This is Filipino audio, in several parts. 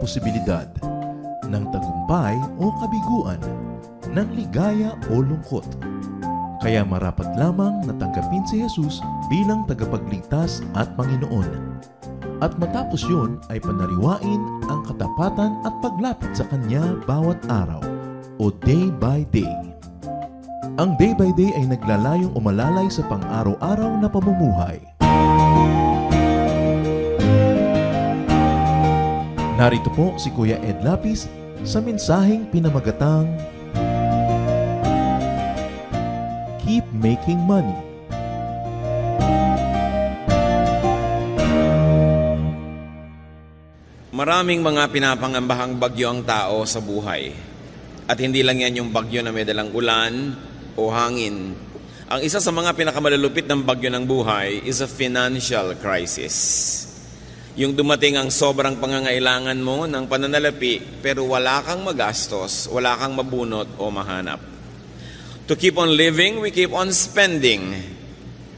posibilidad ng tagumpay o kabiguan, ng ligaya o lungkot. Kaya marapat lamang na tanggapin si Jesus bilang tagapagligtas at Panginoon. At matapos yun ay panariwain ang katapatan at paglapit sa Kanya bawat araw o day by day. Ang day by day ay naglalayong umalalay sa pang-araw-araw na pamumuhay. Narito po si Kuya Ed Lapis sa mensaheng pinamagatang Keep Making Money. Maraming mga pinapangambahang bagyo ang tao sa buhay. At hindi lang yan yung bagyo na may dalang ulan o hangin. Ang isa sa mga pinakamalulupit ng bagyo ng buhay is a financial crisis. Yung dumating ang sobrang pangangailangan mo ng pananalapi pero wala kang magastos, wala kang mabunot o mahanap. To keep on living, we keep on spending.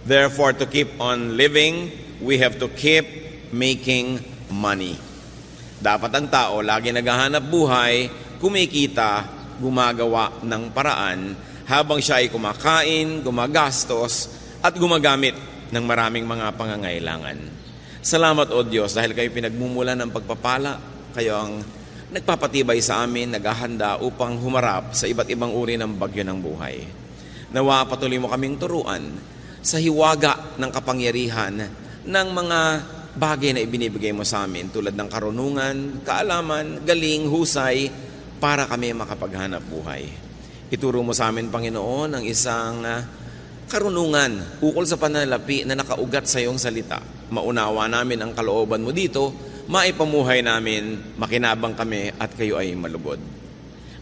Therefore, to keep on living, we have to keep making money. Dapat ang tao lagi naghahanap buhay, kumikita, gumagawa ng paraan habang siya ay kumakain, gumagastos at gumagamit ng maraming mga pangangailangan. Salamat o Diyos dahil kayo pinagmumulan ng pagpapala, kayo ang nagpapatibay sa amin, naghahanda upang humarap sa iba't ibang uri ng bagyo ng buhay. Nawa patuloy mo kaming turuan sa hiwaga ng kapangyarihan ng mga bagay na ibinibigay mo sa amin tulad ng karunungan, kaalaman, galing, husay para kami makapaghanap buhay. Ituro mo sa amin, Panginoon, ang isang karunungan ukol sa pananalapi na nakaugat sa iyong salita. Maunawa namin ang kalooban mo dito, maipamuhay namin, makinabang kami at kayo ay malugod.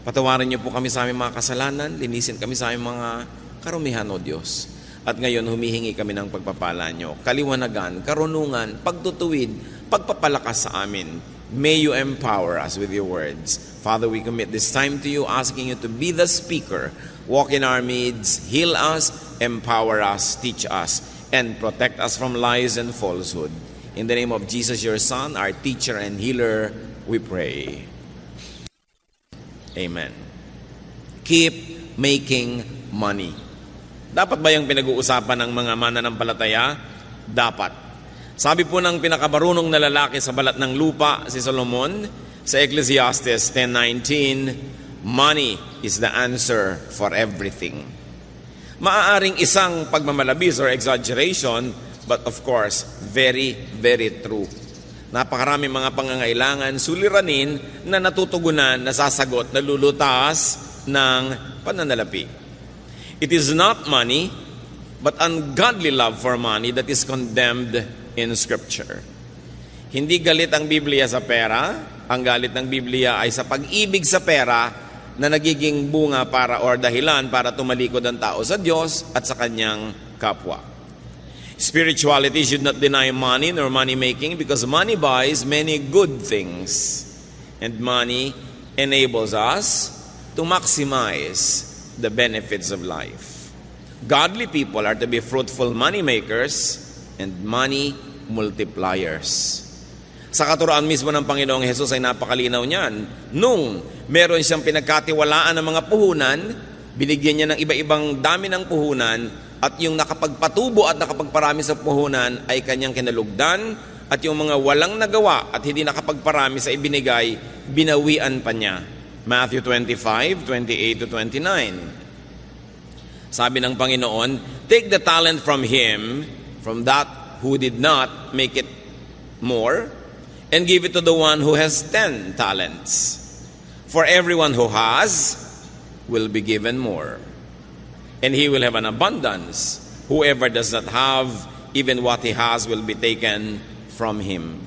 Patawarin niyo po kami sa aming mga kasalanan, linisin kami sa aming mga karumihan, O Diyos. At ngayon humihingi kami ng pagpapala niyo, kaliwanagan, karunungan, pagtutuwid, pagpapalakas sa amin. May you empower us with your words. Father, we commit this time to you, asking you to be the speaker. Walk in our midst, heal us, empower us, teach us, and protect us from lies and falsehood. In the name of Jesus, your Son, our teacher and healer, we pray. Amen. Keep making money. Dapat ba yung pinag-uusapan ng mga mananampalataya? Dapat. Sabi po ng pinakabarunong na lalaki sa balat ng lupa, si Solomon, sa Ecclesiastes 10:19, money is the answer for everything. Maaaring isang pagmamalabis or exaggeration, but of course, very, very true. Napakaraming mga pangangailangan, suliranin na natutugunan, nasasagot, nalulutas ng pananalapi. It is not money, but ungodly love for money that is condemned in Scripture. Hindi galit ang Biblia sa pera, ang galit ng Biblia ay sa pag-ibig sa pera na nagiging bunga para or dahilan para tumalikod ang tao sa Diyos at sa kanyang kapwa. Spirituality should not deny money nor money making because money buys many good things and money enables us to maximize the benefits of life. Godly people are to be fruitful money makers and money multipliers. Sa katuroan mismo ng Panginoong Hesus ay napakalinaw niyan. Nung meron siyang pinagkatiwalaan ng mga puhunan, binigyan niya ng iba-ibang dami ng puhunan at yung nakapagpatubo at nakapagparami sa puhunan ay kanyang kinalugdan at yung mga walang nagawa at hindi nakapagparami sa ibinigay, binawian pa niya. Matthew 25:28-29. Sabi ng Panginoon, take the talent from him, from that who did not make it more, and give it to the one who has 10 talents. For everyone who has will be given more, and he will have an abundance. Whoever does not have, even what he has will be taken from him.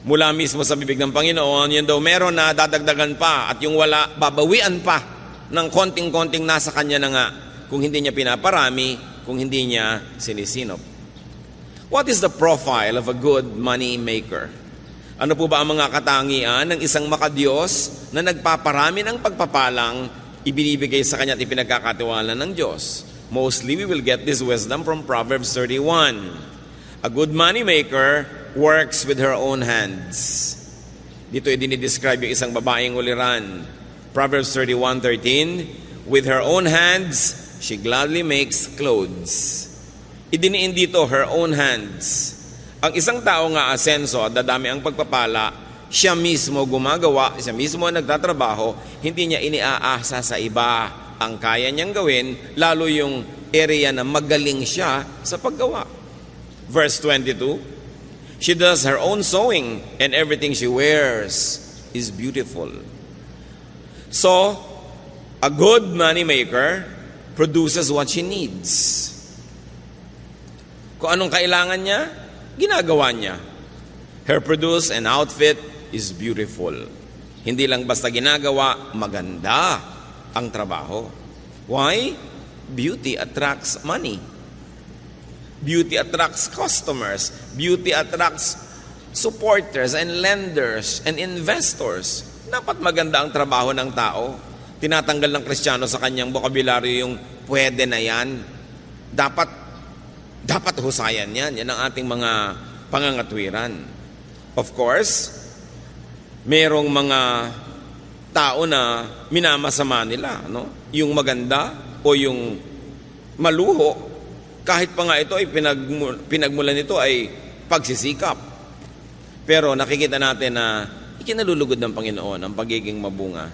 Mula mismo sa bibig ng Panginoon, yun daw meron na dadagdagan pa at yung wala, babawian pa ng konting-konting nasa kanya na nga kung hindi niya pinaparami, kung hindi niya sinisinop. What is the profile of a good money maker? Ano po ba ang mga katangian ng isang makadiyos na nagpaparami ng pagpapalang ibinibigay sa kanya at ipinagkakatiwala ng Diyos? Mostly we will get this wisdom from Proverbs 31. A good money maker works with her own hands. Dito ay dinidescribe yung isang babaeng uliran. Proverbs 31:13, with her own hands, she gladly makes clothes. Idiniin dito, her own hands. Ang isang tao nga asenso at dadami ang pagpapala, siya mismo gumagawa, siya mismo nagtatrabaho, hindi niya iniaasa sa iba ang kaya niyang gawin, lalo yung area na magaling siya sa paggawa. Verse 22, she does her own sewing and everything she wears is beautiful. So, a good money maker produces what she needs. Kung anong kailangan niya, ginagawa niya. Her produce and outfit is beautiful. Hindi lang basta ginagawa, maganda ang trabaho. Why? Beauty attracts money. Beauty attracts customers. Beauty attracts supporters and lenders and investors. Dapat maganda ang trabaho ng tao. Tinatanggal ng Kristiyano sa kanyang bokabularyo yung pwede na yan. Dapat husayan yan. Yan ang ating mga pangangatwiran. Of course, merong mga tao na minamasama nila, no? Yung maganda o yung maluho, kahit pa nga ito ay pinagmulan nito ay pagsisikap. Pero nakikita natin na ikinalulugod ng Panginoon ang pagiging mabunga.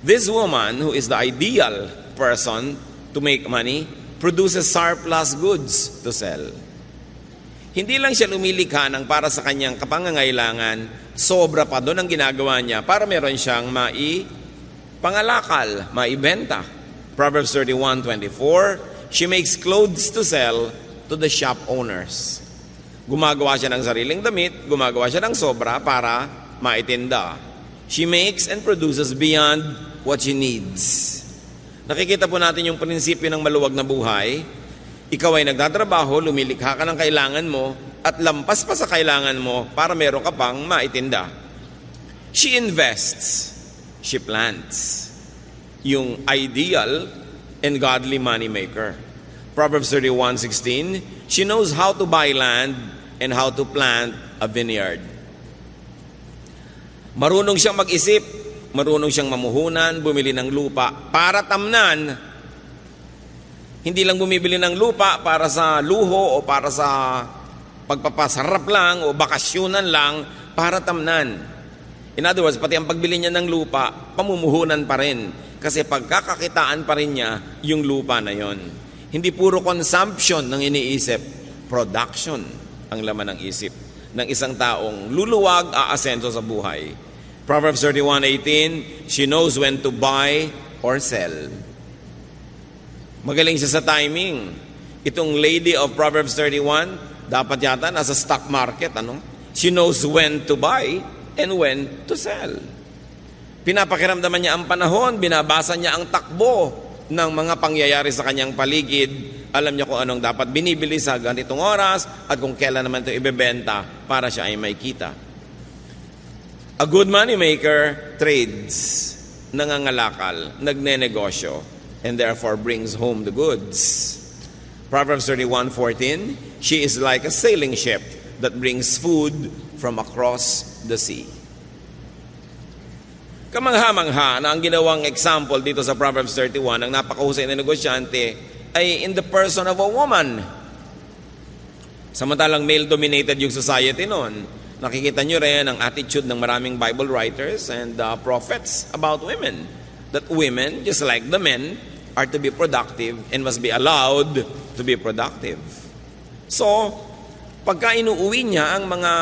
This woman, who is the ideal person to make money, produces surplus goods to sell. Hindi lang siya lumilikha ng para sa kanyang kapangangailangan, sobra pa doon ang ginagawa niya para meron siyang pangalakal, maibenta. Proverbs 31:24, she makes clothes to sell to the shop owners. Gumagawa siya ng sariling damit, gumagawa siya ng sobra para maitinda. She makes and produces beyond what she needs. Nakikita po natin yung prinsipyo ng maluwag na buhay. Ikaw ay nagtatrabaho, lumilikha ka ng kailangan mo, at lampas pa sa kailangan mo para meron ka pang maitinda. She invests. She plants. Yung ideal and godly money maker. Proverbs 31:16, she knows how to buy land and how to plant a vineyard. Marunong siyang mag-isip, marunong siyang mamuhunan, bumili ng lupa para tamnan. Hindi lang bumibili ng lupa para sa luho o para sa pagpapasarap lang o bakasyonan lang, para tamnan. In other words, pati ang pagbili niya ng lupa, pamumuhunan pa rin. Kasi pagkakakitaan pa rin niya yung lupa na yon. Hindi puro consumption ng iniisip, production ang laman ng isip ng isang taong luluwag, aasenso sa buhay. Proverbs 31:18, she knows when to buy or sell. Magaling siya sa timing. Itong lady of Proverbs 31, dapat yata nasa stock market, ano? She knows when to buy and when to sell. Pinapakiramdaman niya ang panahon, binabasa niya ang takbo ng mga pangyayari sa kanyang paligid. Alam niya kung anong dapat binibili sa ganitong oras at kung kailan naman ito ibebenta para siya ay may kita. A good money maker trades, nangangalakal, nagnenegosyo, and therefore brings home the goods. Proverbs 31:14, she is like a sailing ship that brings food from across the sea. Kamangha-mangha na ang ginawang example dito sa Proverbs 31, ang napakahusay na negosyante ay in the person of a woman. Samantalang male-dominated yung society noon. Nakikita nyo rin ang attitude ng maraming Bible writers and prophets about women. That women, just like the men, are to be productive and must be allowed to be productive. So, pagka inuuwi niya ang mga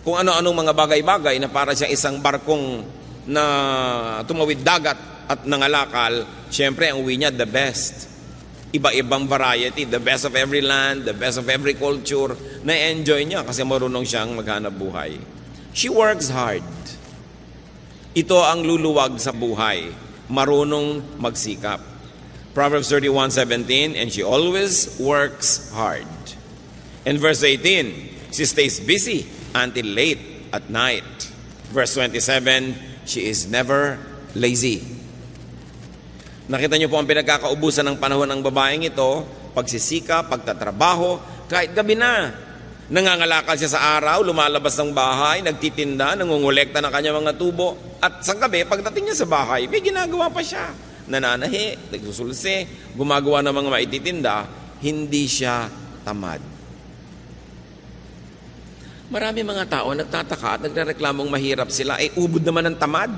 kung ano-anong mga bagay-bagay na para siyang isang barkong na tumawid dagat at nangalakal, syempre ang uwi niya the best. Iba-ibang variety, the best of every land, the best of every culture, na-enjoy niya kasi marunong siyang maghanap buhay. She works hard. Ito ang luluwag sa buhay, marunong magsikap. Proverbs 31:17, and she always works hard. And verse 18, she stays busy until late at night. Verse 27, she is never lazy. Nakita niyo po ang pinagkakaubusan ng panahon ng babaeng ito, pagsisika, pagtatrabaho, kahit gabi na. Nangangalakal siya sa araw, lumalabas ng bahay, nagtitinda, nangungulekta ng kanyang mga tubo. At sa gabi, pagdating niya sa bahay, may ginagawa pa siya. Nananahi, nagsusulse, gumagawa ng mga maititinda, hindi siya tamad. Marami mga tao nagtataka at nagrereklamong mahirap sila, ubod naman ng tamad.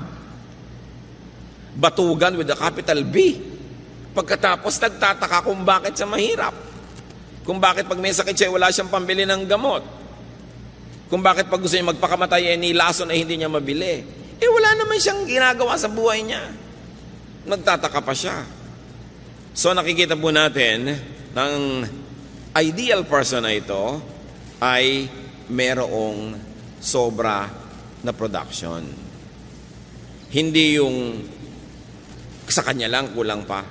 Batugan with a capital B. Pagkatapos nagtataka kung bakit siya mahirap. Kung bakit pag may sakit siya, wala siyang pambili ng gamot. Kung bakit pag gusto niya magpakamatay, nilason ay hindi niya mabili. Wala naman siyang ginagawa sa buhay niya. Nagtataka pa siya. So nakikita po natin, ng ideal person na ito ay merong sobra na production. Hindi yung sa kanya lang, kulang pa.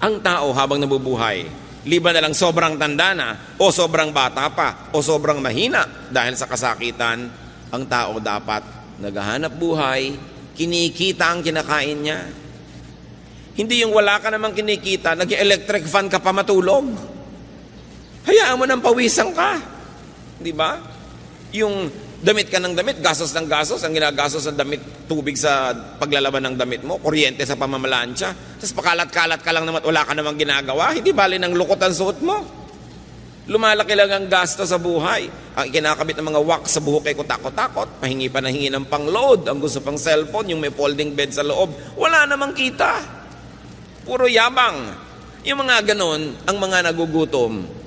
Ang tao habang nabubuhay, liban na lang sobrang tanda na, o sobrang bata pa, o sobrang mahina dahil sa kasakitan, ang tao dapat naghahanap buhay, kinikita ang kinakain niya. Hindi yung wala ka namang kinikita, nag-electric fan ka pa matulog. Hayaan mo nang pawisan ka. Di ba? Yung damit ka ng damit, gasos ng gasos, ang ginagastos ng damit, tubig sa paglalaban ng damit mo, kuryente sa pamamalansya, tapos pakalat-kalat ka lang naman, wala ka namang ginagawa, hindi bali ng lukot ang suot mo. Lumalaki lang ang gasto sa buhay. Ang kinakabit ng mga wax sa buhok ay kutakot-takot, pahingi pa na hingi ng pang-load, ang gusto pang cellphone, yung may folding bed sa loob, wala namang kita. Puro yabang. Yung mga ganon, ang mga nagugutom,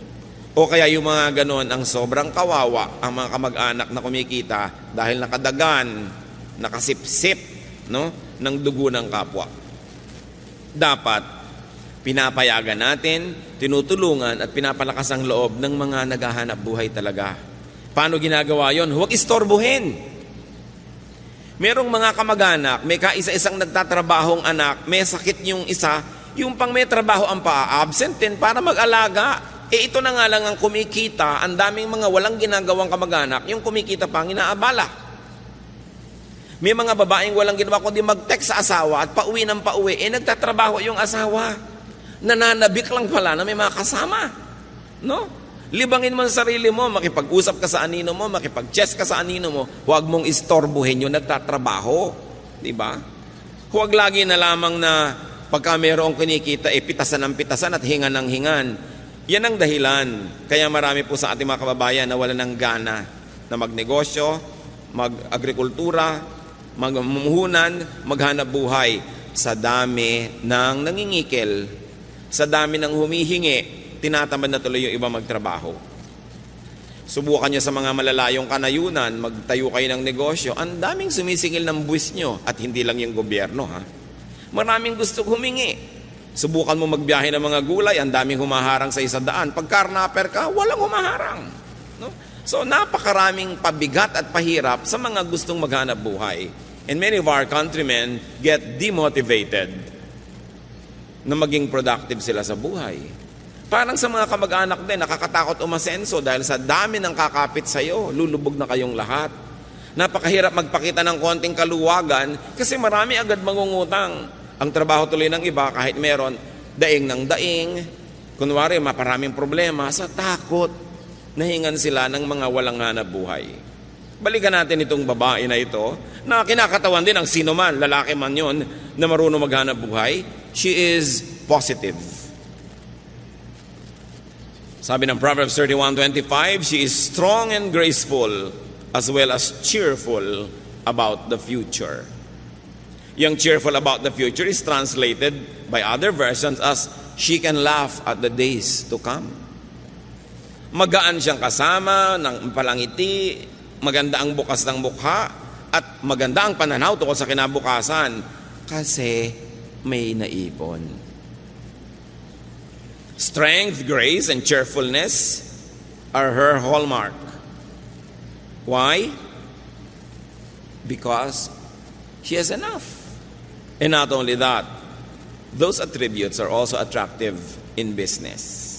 o kaya yung mga ganon, ang sobrang kawawa, ang mga kamag-anak na kumikita dahil nakadagan, nakasipsip, no, ng dugo ng kapwa. Dapat, pinapayagan natin, tinutulungan at pinapalakas ang loob ng mga naghahanap buhay talaga. Paano ginagawa yon? Huwag istorbohin. Merong mga kamag-anak, may kaisa-isang nagtatrabahong anak, may sakit yung isa, yung pang may trabaho ang pa-absent din para mag-alaga. Ito na nga lang ang kumikita, ang daming mga walang ginagawang kamag-anak, yung kumikita pang inaabala. May mga babaeng walang ginawa kundi mag-text sa asawa at pauwi ng pauwi, nagtatrabaho yung asawa. Nananabik lang pala na may mga kasama. No? Libangin mo ang sarili mo, makipag-usap ka sa anino mo, makipag-chess ka sa anino mo, huwag mong istorbohin yung nagtatrabaho. Diba? Huwag lagi na lamang na pagka mayroong kinikita, pitasan ng pitasan at hingan ng hingan. Yan ang dahilan. Kaya marami po sa ating mga kababayan na wala ng gana na magnegosyo, mag-agrikultura, magmumuhunan, maghanap buhay sa dami ng nangingikil, sa dami ng humihingi, tinatamad na tuloy yung iba magtrabaho. Subukan nyo sa mga malalayong kanayunan, magtayo kayo ng negosyo, ang daming sumisingil ng buwis nyo at hindi lang yung gobyerno. Maraming gusto humingi. Subukan mo magbiyahe ng mga gulay, ang daming humaharang sa 100. Pag carnapper ka, walang humaharang. No? So napakaraming pabigat at pahirap sa mga gustong maghanap buhay. And many of our countrymen get demotivated na maging productive sila sa buhay. Parang sa mga kamag-anak din, nakakatakot umasenso dahil sa dami ng kakapit sa'yo, lulubog na kayong lahat. Napakahirap magpakita ng konting kaluwagan kasi marami agad mangungutang. Ang trabaho tuloy ng iba, kahit meron, daing ng daing. Kunwari, maparaming problema, sa takot, nahingan sila ng mga walang hanap buhay. Balikan natin itong babae na ito, na kinakatawan din ang sino man, lalaki man yon, na marunong maghanap buhay. She is positive. Sabi ng Proverbs 31:25, she is strong and graceful, as well as cheerful about the future. Yung cheerful about the future is translated by other versions as she can laugh at the days to come. Magaan siyang kasama, ng palangiti, maganda ang bukas ng mukha, at maganda ang pananaw tungkol sa kinabukasan kasi may naipon. Strength, grace, and cheerfulness are her hallmark. Why? Because she has enough. And not only that, those attributes are also attractive in business.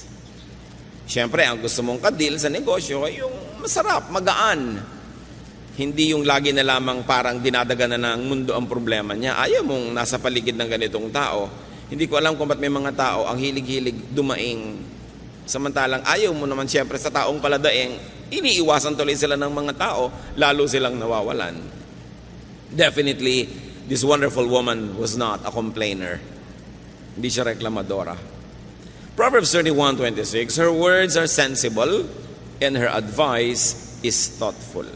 Siyempre, ang gusto mong kadil sa negosyo ay yung masarap, magaan. Hindi yung lagi na lamang parang dinadaganan ng mundo ang problema niya. Ayaw mong nasa paligid ng ganitong tao. Hindi ko alam kung ba't may mga tao ang hilig-hilig dumaing. Samantalang ayaw mo naman siyempre sa taong paladaing, iniiwasan tuloy sila ng mga tao, lalo silang nawawalan. Definitely, this wonderful woman was not a complainer. Hindi siya reklamadora. Proverbs 31:26, her words are sensible and her advice is thoughtful.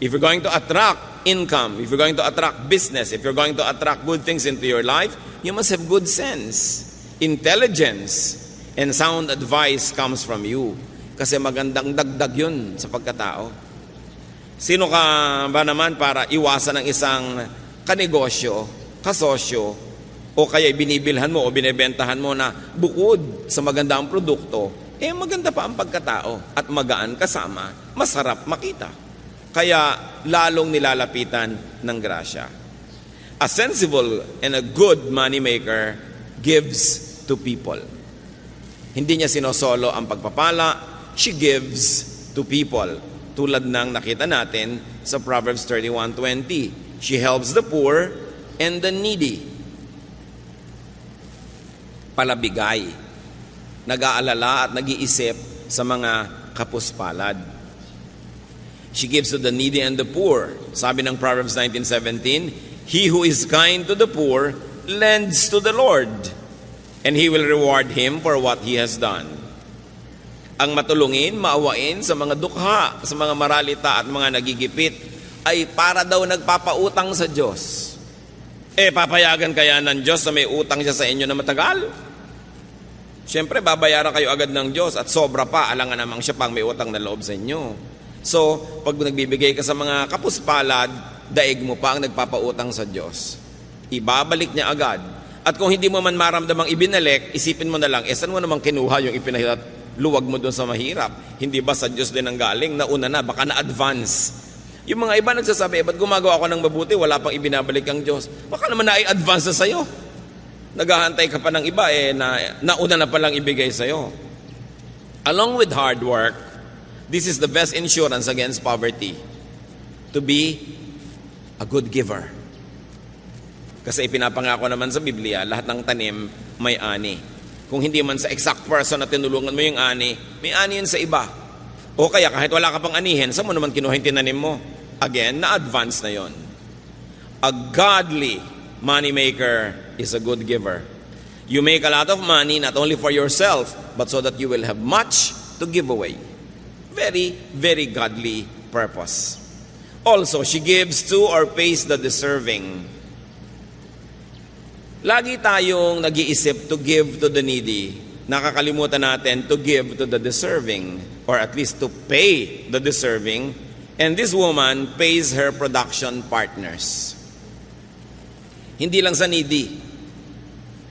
If you're going to attract income, if you're going to attract business, if you're going to attract good things into your life, you must have good sense, intelligence, and sound advice comes from you. Kasi magandang dagdag yun sa pagkatao. Sino ka ba naman para iwasan ng isang kanegosyo, kasosyo, o kaya binibilhan mo o binebentahan mo na bukod sa magandang produkto, maganda pa ang pagkatao at magaan kasama, masarap makita. Kaya lalong nilalapitan ng grasya. A sensible and a good moneymaker gives to people. Hindi niya sinosolo ang pagpapala, she gives to people. Tulad ng nakita natin sa Proverbs 31:20. She helps the poor and the needy. Palabigay. Nag-aalala at nag-iisip sa mga kapuspalad. She gives to the needy and the poor. Sabi ng Proverbs 19:17, he who is kind to the poor lends to the Lord, and He will reward him for what he has done. Ang matulungin, maawain sa mga dukha, sa mga maralita at mga nagigipit, ay para daw nagpapautang sa Diyos. Papayagan kaya ng Diyos na may utang siya sa inyo na matagal? Siyempre, babayaran kayo agad ng Diyos at sobra pa, alangan namang siya pang may utang na loob sa inyo. So, pag nagbibigay ka sa mga kapuspalad, daig mo pa ang nagpapautang sa Diyos. Ibabalik niya agad. At kung hindi mo man maramdamang ibinalik, isipin mo na lang, saan mo namang kinuha yung ipinahirat? Luwag mo doon sa mahirap. Hindi ba sa Diyos din ang galing? Nauna na, baka na-advance. Yung mga iba nagsasabi, ba't gumagawa ako ng mabuti, wala pang ibinabalik ang Diyos? Baka naman na-advance na sa'yo. Naghahantay ka pa ng iba, nauna na palang ibigay sa'yo. Along with hard work, this is the best insurance against poverty. To be a good giver. Kasi ipinapangako naman sa Biblia, lahat ng tanim may ani. Kung hindi man sa exact person na tinulungan mo yung ani, may ani yun sa iba. O kaya kahit wala ka pang anihin, saan mo naman kinuha yung tinanim mo? Again, na-advance na yon. A godly moneymaker is a good giver. You make a lot of money not only for yourself, but so that you will have much to give away. Very, very godly purpose. Also, she gives to or pays the deserving. Lagi tayong nag-iisip to give to the needy. Nakakalimutan natin to give to the deserving, or at least to pay the deserving. And this woman pays her production partners. Hindi lang sa needy.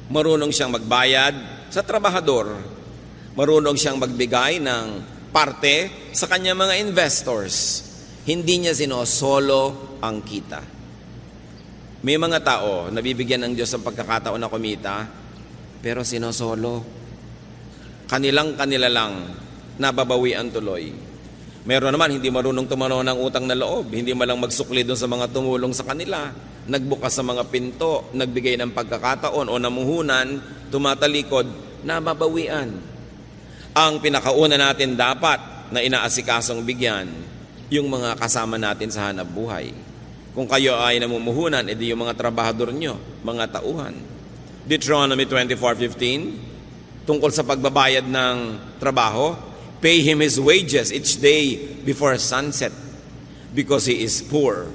Marunong siyang magbayad sa trabahador. Marunong siyang magbigay ng parte sa kanyang mga investors. Hindi niya sinosolo ang kita. May mga tao nabibigyan ng Diyos ng pagkakataon na kumita, pero sinosolo. Kanila lang nababawian tuloy. Meron naman hindi marunong tumanaw ng utang na loob, hindi malang magsukli doon sa mga tumulong sa kanila, nagbukas sa mga pinto, nagbigay ng pagkakataon o namuhunan, tumatalikod, nababawian. Ang pinakauna natin dapat na inaasikasong bigyan, yung mga kasama natin sa hanap buhay. Kung kayo ay namumuhunan, edi yung mga trabahador nyo, mga tauhan. Deuteronomy 24:15, tungkol sa pagbabayad ng trabaho, pay him his wages each day before sunset, because he is poor,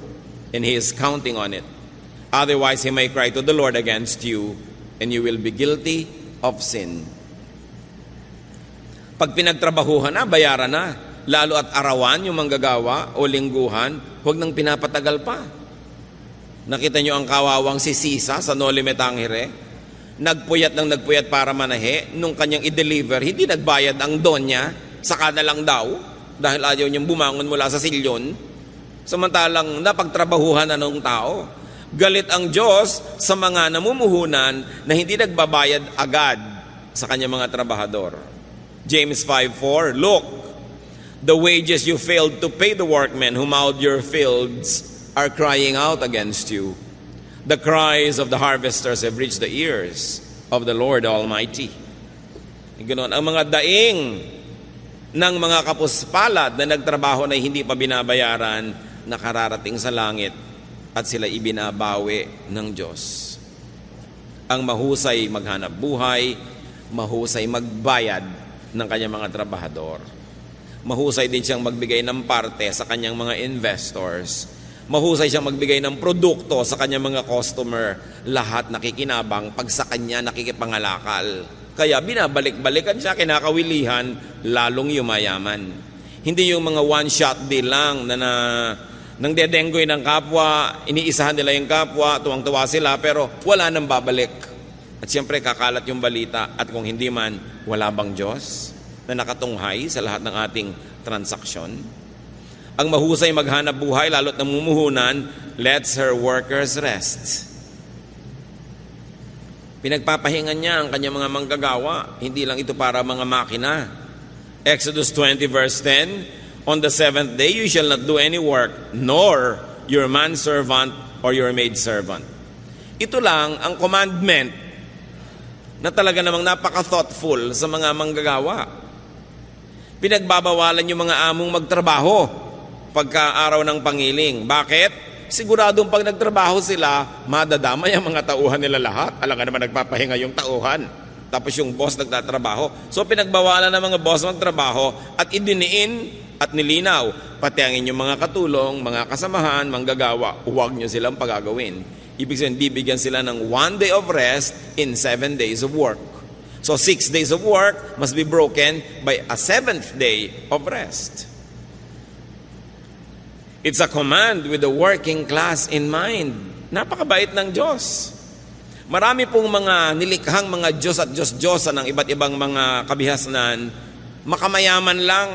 and he is counting on it. Otherwise, he may cry to the Lord against you, and you will be guilty of sin. Pag pinagtrabahuhan na, bayaran na. Lalo at arawan yung manggagawa o lingguhan, huwag nang pinapatagal pa. Nakita nyo ang kawawang si Sisa sa Noli Me Tangere? Nagpuyat para manahe, nung kanyang i-deliver, hindi nagbayad ang donya, saka na lang daw, dahil ayaw niyang bumangon mula sa silyon. Samantalang napagtrabahuhan na ng tao. Galit ang Diyos sa mga namumuhunan na hindi nagbabayad agad sa kanyang mga trabahador. James 5:4, look, the wages you failed to pay the workmen who mowed your fields are crying out against you. The cries of the harvesters have reached the ears of the Lord Almighty. Ganoon, ang mga daing ng mga kapuspalad na nagtrabaho na hindi pa binabayaran, nakararating sa langit at sila ibinabawi ng Diyos. Ang mahusay maghanap buhay, mahusay magbayad ng kanyang mga trabahador. Mahusay din siyang magbigay ng parte sa kanyang mga investors. Mahusay siyang magbigay ng produkto sa kanyang mga customer. Lahat nakikinabang pag sa kanya nakikipangalakal. Kaya binabalik-balikan siya, kinakawilihan, lalong yumayaman. Hindi yung mga one-shot deal lang na nang dedenggoy ng kapwa, iniisahan nila yung kapwa, tuwang-tuwa sila, pero wala nang babalik. At siyempre kakalat yung balita, at kung hindi man, wala bang Diyos na nakatunghay sa lahat ng ating transaksyon? Ang mahusay maghanap buhay, lalo't namumuhunan, lets her workers rest. Pinagpapahingan niya ang kanyang mga manggagawa. Hindi lang ito para mga makina. Exodus 20 verse 10, on the seventh day you shall not do any work, nor your manservant or your maidservant. Ito lang ang commandment na talaga namang napaka-thoughtful sa mga manggagawa. Pinagbabawalan yung mga among magtrabaho pagka araw ng pangiling. Bakit? Siguradong pag nagtrabaho sila, madadamay ang mga tauhan nila lahat. Alam nga naman nagpapahinga yung tauhan. Tapos yung boss nagtatrabaho. So pinagbawalan ng mga boss magtrabaho at idiniin at nilinaw. Pati ang inyong mga katulong, mga kasamahan, manggagawa, huwag nyo silang pagagawin. Ibig sabihin, bibigyan sila ng 1 day of rest in 7 days of work. So 6 days of work must be broken by a 7th day of rest. It's a command with the working class in mind. Napakabait ng Diyos. Marami pong mga nilikhang mga Diyos at Diyos-Diyosan ng iba't ibang mga kabihasnan, makamayaman lang.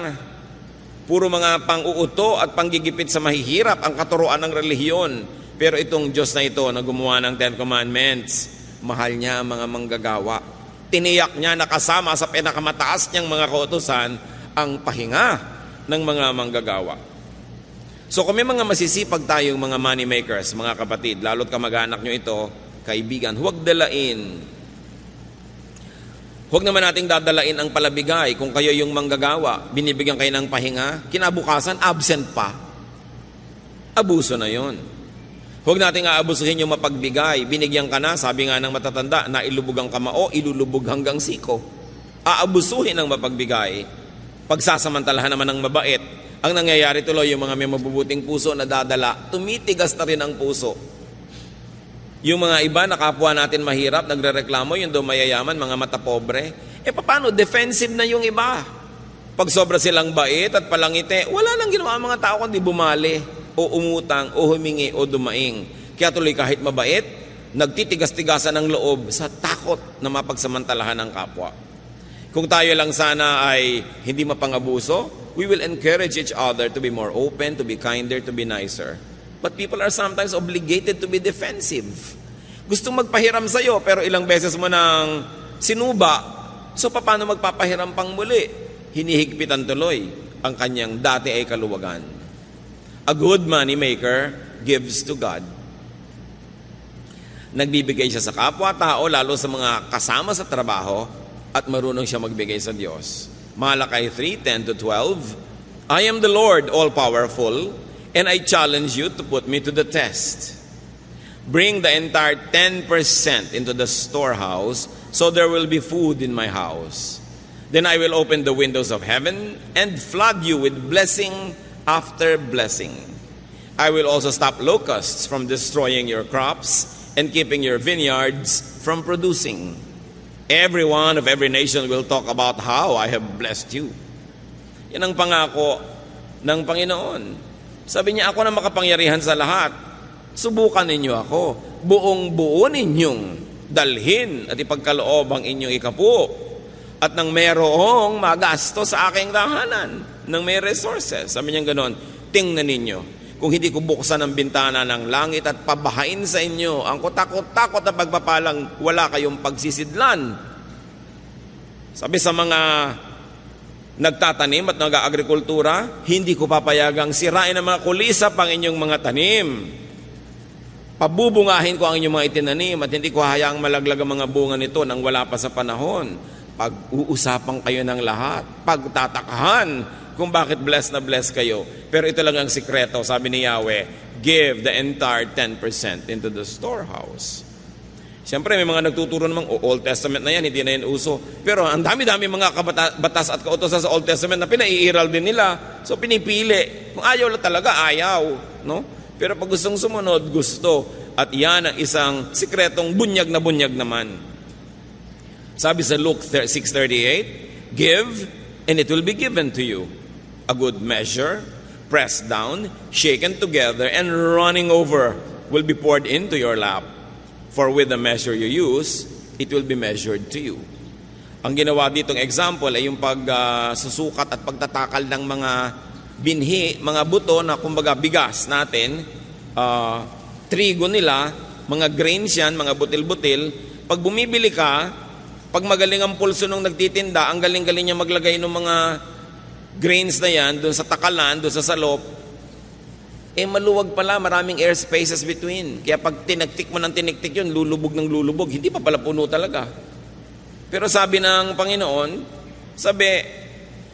Puro mga pang-uuto at panggigipit sa mahihirap ang katuruan ng relihiyon. Pero itong Diyos na ito na gumawa ng 10 Commandments, mahal niya ang mga manggagawa. Tiniyak niya na kasama sa pinakamataas niyang mga kautusan ang pahinga ng mga manggagawa. So kung may mga masisipag tayong mga money makers, mga kapatid, lalo't kamag-anak nyo ito, kaibigan, huwag dalain. Huwag naman nating dadalain ang palabigay kung kayo yung manggagawa, binibigyan kayo ng pahinga, kinabukasan, absent pa. Abuso na yon. Huwag nating aabusuhin yung mapagbigay. Binigyan ka na, sabi nga ng matatanda, na ilubog ang kamao, ilulubog hanggang siko. Aabusuhin ang mapagbigay. Pagsasamantalahan naman ng mabait, ang nangyayari tuloy, yung mga may mabubuting puso na dadala, tumitigas na rin ang puso. Yung mga iba na kapwa natin mahirap, nagrereklamo, yung daw mayayaman, mga mata pobre. Paano? Defensive na yung iba. Pag sobra silang bait at palangite, wala lang ginawa ang mga tao kundi bumali, o umutang, o humingi, o dumaing. Kaya tuloy kahit mabait, nagtitigas-tigasan ng loob sa takot na mapagsamantalahan ng kapwa. Kung tayo lang sana ay hindi mapangabuso, we will encourage each other to be more open, to be kinder, to be nicer. But people are sometimes obligated to be defensive. Gustong magpahiram sa'yo, pero ilang beses mo nang sinuba. So paano magpapahiram pang muli? Hinihigpitan tuloy ang kanyang dati ay kaluwagan. A good money maker gives to God. Nagbibigay siya sa kapwa-tao, lalo sa mga kasama sa trabaho, at marunong siya magbigay sa Diyos. Malakay 3:10-12, I am the Lord all-powerful, and I challenge you to put me to the test. Bring the entire 10% into the storehouse, so there will be food in my house. Then I will open the windows of heaven and flood you with blessing after blessing. I will also stop locusts from destroying your crops and keeping your vineyards from producing. Everyone of every nation will talk about how I have blessed you. Yan ang pangako ng Panginoon. Sabi niya, ako na makapangyarihan sa lahat. Subukan ninyo ako. Buong-buo ninyong dalhin at ipagkaloob ang inyong ikapu. At nang merong magasto sa aking tahanan, nang may resources. Sabi niya ganoon, tingnan ninyo. Kung hindi ko buksan ang bintana ng langit at pabahain sa inyo ang kutakot-takot na pagpapalang wala kayong pagsisidlan. Sabi sa mga nagtatanim at nag-aagrikultura, hindi ko papayagang sirain ang mga kulisap ang inyong mga tanim. Pabubungahin ko ang inyong mga itinanim at hindi ko hayaang malaglag ang mga bunga nito nang wala pa sa panahon. Pag-uusapan kayo ng lahat, pagtatakahan kung bakit blessed na blessed kayo. Pero ito lang ang sikreto, sabi ni Yahweh, give the entire 10% into the storehouse. Siyempre, may mga nagtuturo namang Old Testament na yan, hindi na yan uso. Pero ang dami-dami mga batas at kautosan sa Old Testament na pinaiiral din nila. So pinipili. Kung ayaw lang talaga, ayaw. No? Pero pag gustong sumunod, gusto. At yan ang isang sikretong bunyag naman. Sabi sa Luke 6:38, give and it will be given to you. A good measure, pressed down, shaken together, and running over will be poured into your lap. For with the measure you use, it will be measured to you. Ang ginawa ditong example ay yung pagsusukat at pagtatakal ng mga binhi, mga buto na kumbaga bigas natin, trigo nila, mga grains yan, mga butil-butil. Pag bumibili ka, pag magaling ang pulso nung nagtitinda, ang galing-galing niya maglagay ng mga grains na yan, doon sa takalan, doon sa salop, maluwag pala, maraming air spaces between. Kaya pag tinagtik mo ng tinigtik yun, lulubog ng lulubog. Hindi pa pala puno talaga. Pero sabi ng Panginoon,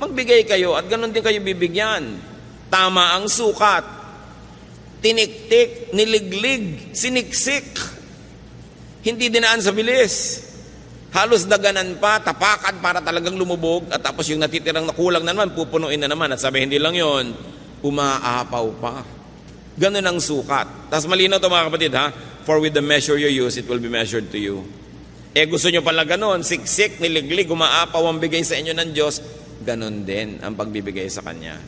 magbigay kayo at ganun din kayo bibigyan. Tama ang sukat. Tiniktik, niliglig, siniksik. Hindi dinaan sa bilis. Halos daganan pa, tapakan para talagang lumubog. At tapos yung natitirang nakulang na naman, pupunuin na naman. At sabi, hindi lang yon, umaapaw pa. Ganun ang sukat. Tapos malinaw ito mga kapatid ha, for with the measure you use, it will be measured to you. Gusto nyo pala ganun, siksik, niliglig, umaapaw ang bigay sa inyo ng Diyos, ganun din ang pagbibigay sa Kanya.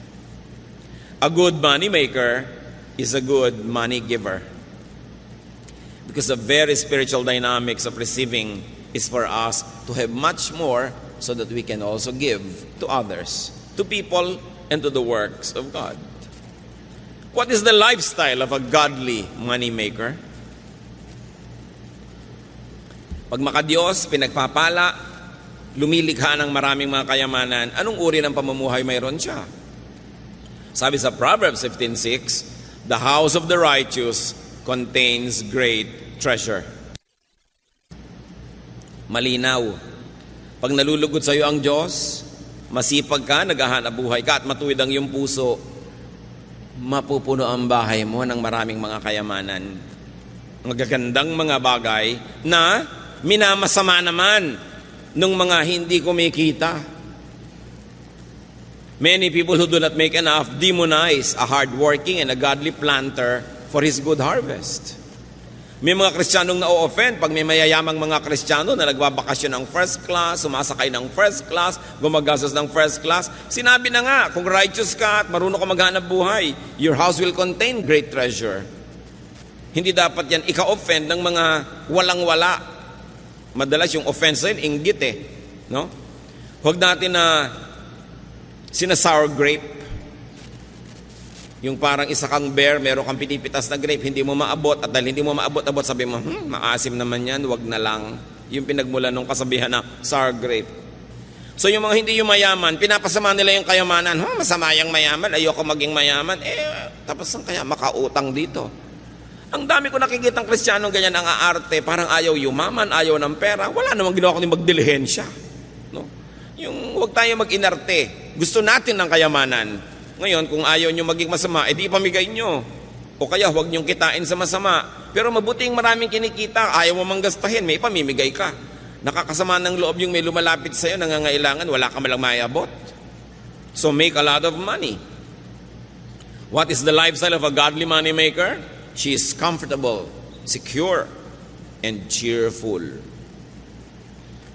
A good money maker is a good money giver. Because the very spiritual dynamics of receiving is for us to have much more so that we can also give to others, to people, and to the works of God. What is the lifestyle of a godly money maker? Pag makadiyos, pinagpapala, lumilikha ng maraming mga kayamanan, anong uri ng pamumuhay mayroon siya? Sabi sa Proverbs 15:6, the house of the righteous contains great treasure. Malinaw. Pag nalulugod sa iyo ang Diyos, masipag ka, naghahanap buhay ka, at matuwid ang iyong puso, mapupuno ang bahay mo ng maraming mga kayamanan. Magagandang mga bagay na minamasama naman ng mga hindi kumikita. Many people who do not make enough demonize a hardworking and a godly planter for his good harvest. May mga Kristiyanong na-offend pag may mayayamang mga Kristiyano na nagbabakasyon ng first class, sumasakay ng first class, gumagastos ng first class. Sinabi na nga, kung righteous ka at marunong ka maghanap buhay, your house will contain great treasure. Hindi dapat yan ika-offend ng mga walang-wala. Madalas yung offense yun, inggit no? Huwag natin na sina-sour grape. Yung parang isa kang bear, meron kang pinipitas na grape, hindi mo maabot, at dahil hindi mo maabot-abot, sabi mo, maasim naman yan, wag na lang. Yung pinagmula nung kasabihan na sour grape. So yung mga hindi yung mayaman, pinapasama nila yung kayamanan. Masama yung mayaman, ayoko maging mayaman. Tapos saan kaya makautang dito? Ang dami ko nakikita ng Kristiyanong ganyan ang aarte, parang ayaw yumaman, ayaw ng pera. Wala namang ginawa kundi magdilihensya. No? Yung wag tayo mag-inarte. Gusto natin ng kayamanan. Ngayon, kung ayaw nyo maging masama, di ipamigay nyo. O kaya, huwag nyong kitain sa masama. Pero mabuting maraming kinikita, ayaw mo manggastahin, may ipamimigay ka. Nakakasama ng loob yung may lumalapit sa'yo, nangangailangan, wala ka malang mayabot. So make a lot of money. What is the lifestyle of a godly money maker? She is comfortable, secure, and cheerful.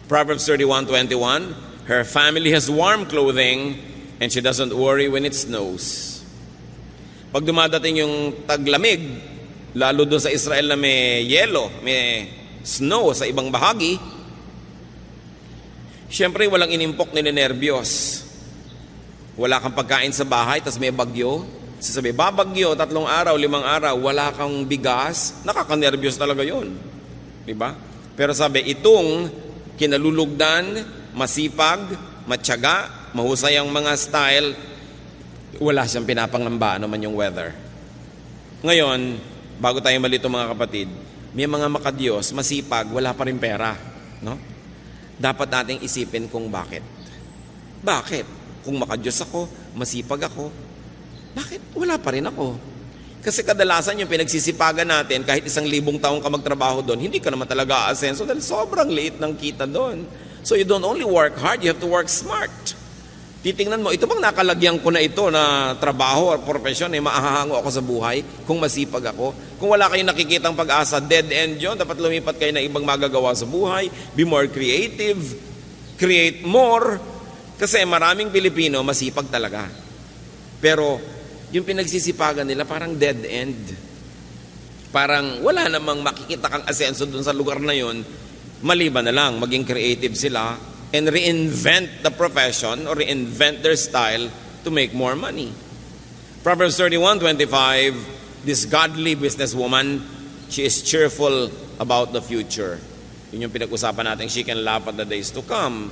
Proverbs 31:21, her family has warm clothing, and she doesn't worry when it snows. Pag dumadating yung taglamig, lalo doon sa Israel na may yelo, may snow sa ibang bahagi, syempre walang inimpok, ninenervyos. Wala kang pagkain sa bahay, tas may bagyo. Sasabi, babagyo, 3 araw, 5 araw, wala kang bigas, nakakanervyos talaga yun. Diba? Pero sabi, itong kinalulugdan, masipag, matyaga, mahusay ang mga style, wala siyang pinapangamba ano man yung weather. Ngayon, bago tayo malito mga kapatid, may mga makadiyos, masipag, wala pa rin pera. No? dapat nating isipin kung bakit. Bakit? Kung makadiyos ako, masipag ako, bakit wala pa rin ako? Kasi kadalasan yung pinagsisipagan natin, kahit 1,000 taong ka magtrabaho doon, hindi ka naman talaga aasenso dahil sobrang liit ng kita doon. So you don't only work hard, you have to work smart. Titingnan mo, ito bang nakalagyan ko na ito na trabaho or profesyon, maahahango ako sa buhay kung masipag ako? Kung wala kayong nakikitang pag-asa, dead end yun, dapat lumipat kayo na ibang magagawa sa buhay, be more creative, create more, kasi maraming Pilipino masipag talaga. Pero yung pinagsisipagan nila parang dead end. Parang wala namang makikita kang asenso dun sa lugar na yun, maliban na lang maging creative sila and reinvent the profession or reinvent their style to make more money. Proverbs 31:25, this godly businesswoman, she is cheerful about the future. Yun yung pinag-usapan natin, she can laugh at the days to come.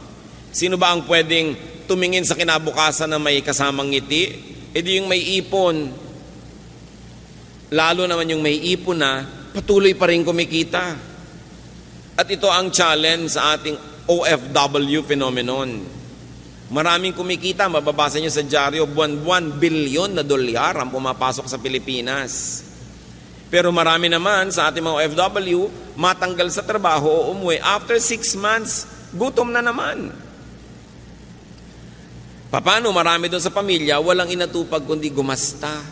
Sino ba ang pwedeng tumingin sa kinabukasan na may kasamang ngiti? E di yung may ipon. Lalo naman yung may ipon na patuloy pa rin kumikita. At ito ang challenge sa ating OFW phenomenon. Maraming kumikita, mababasa nyo sa dyaryo, buwan-buwan, bilyon na dolyar ang pumapasok sa Pilipinas. Pero marami naman sa ating mga OFW, matanggal sa trabaho o umuwi, after 6 months, gutom na naman. Paano marami doon sa pamilya, walang inatupag kundi gumasta.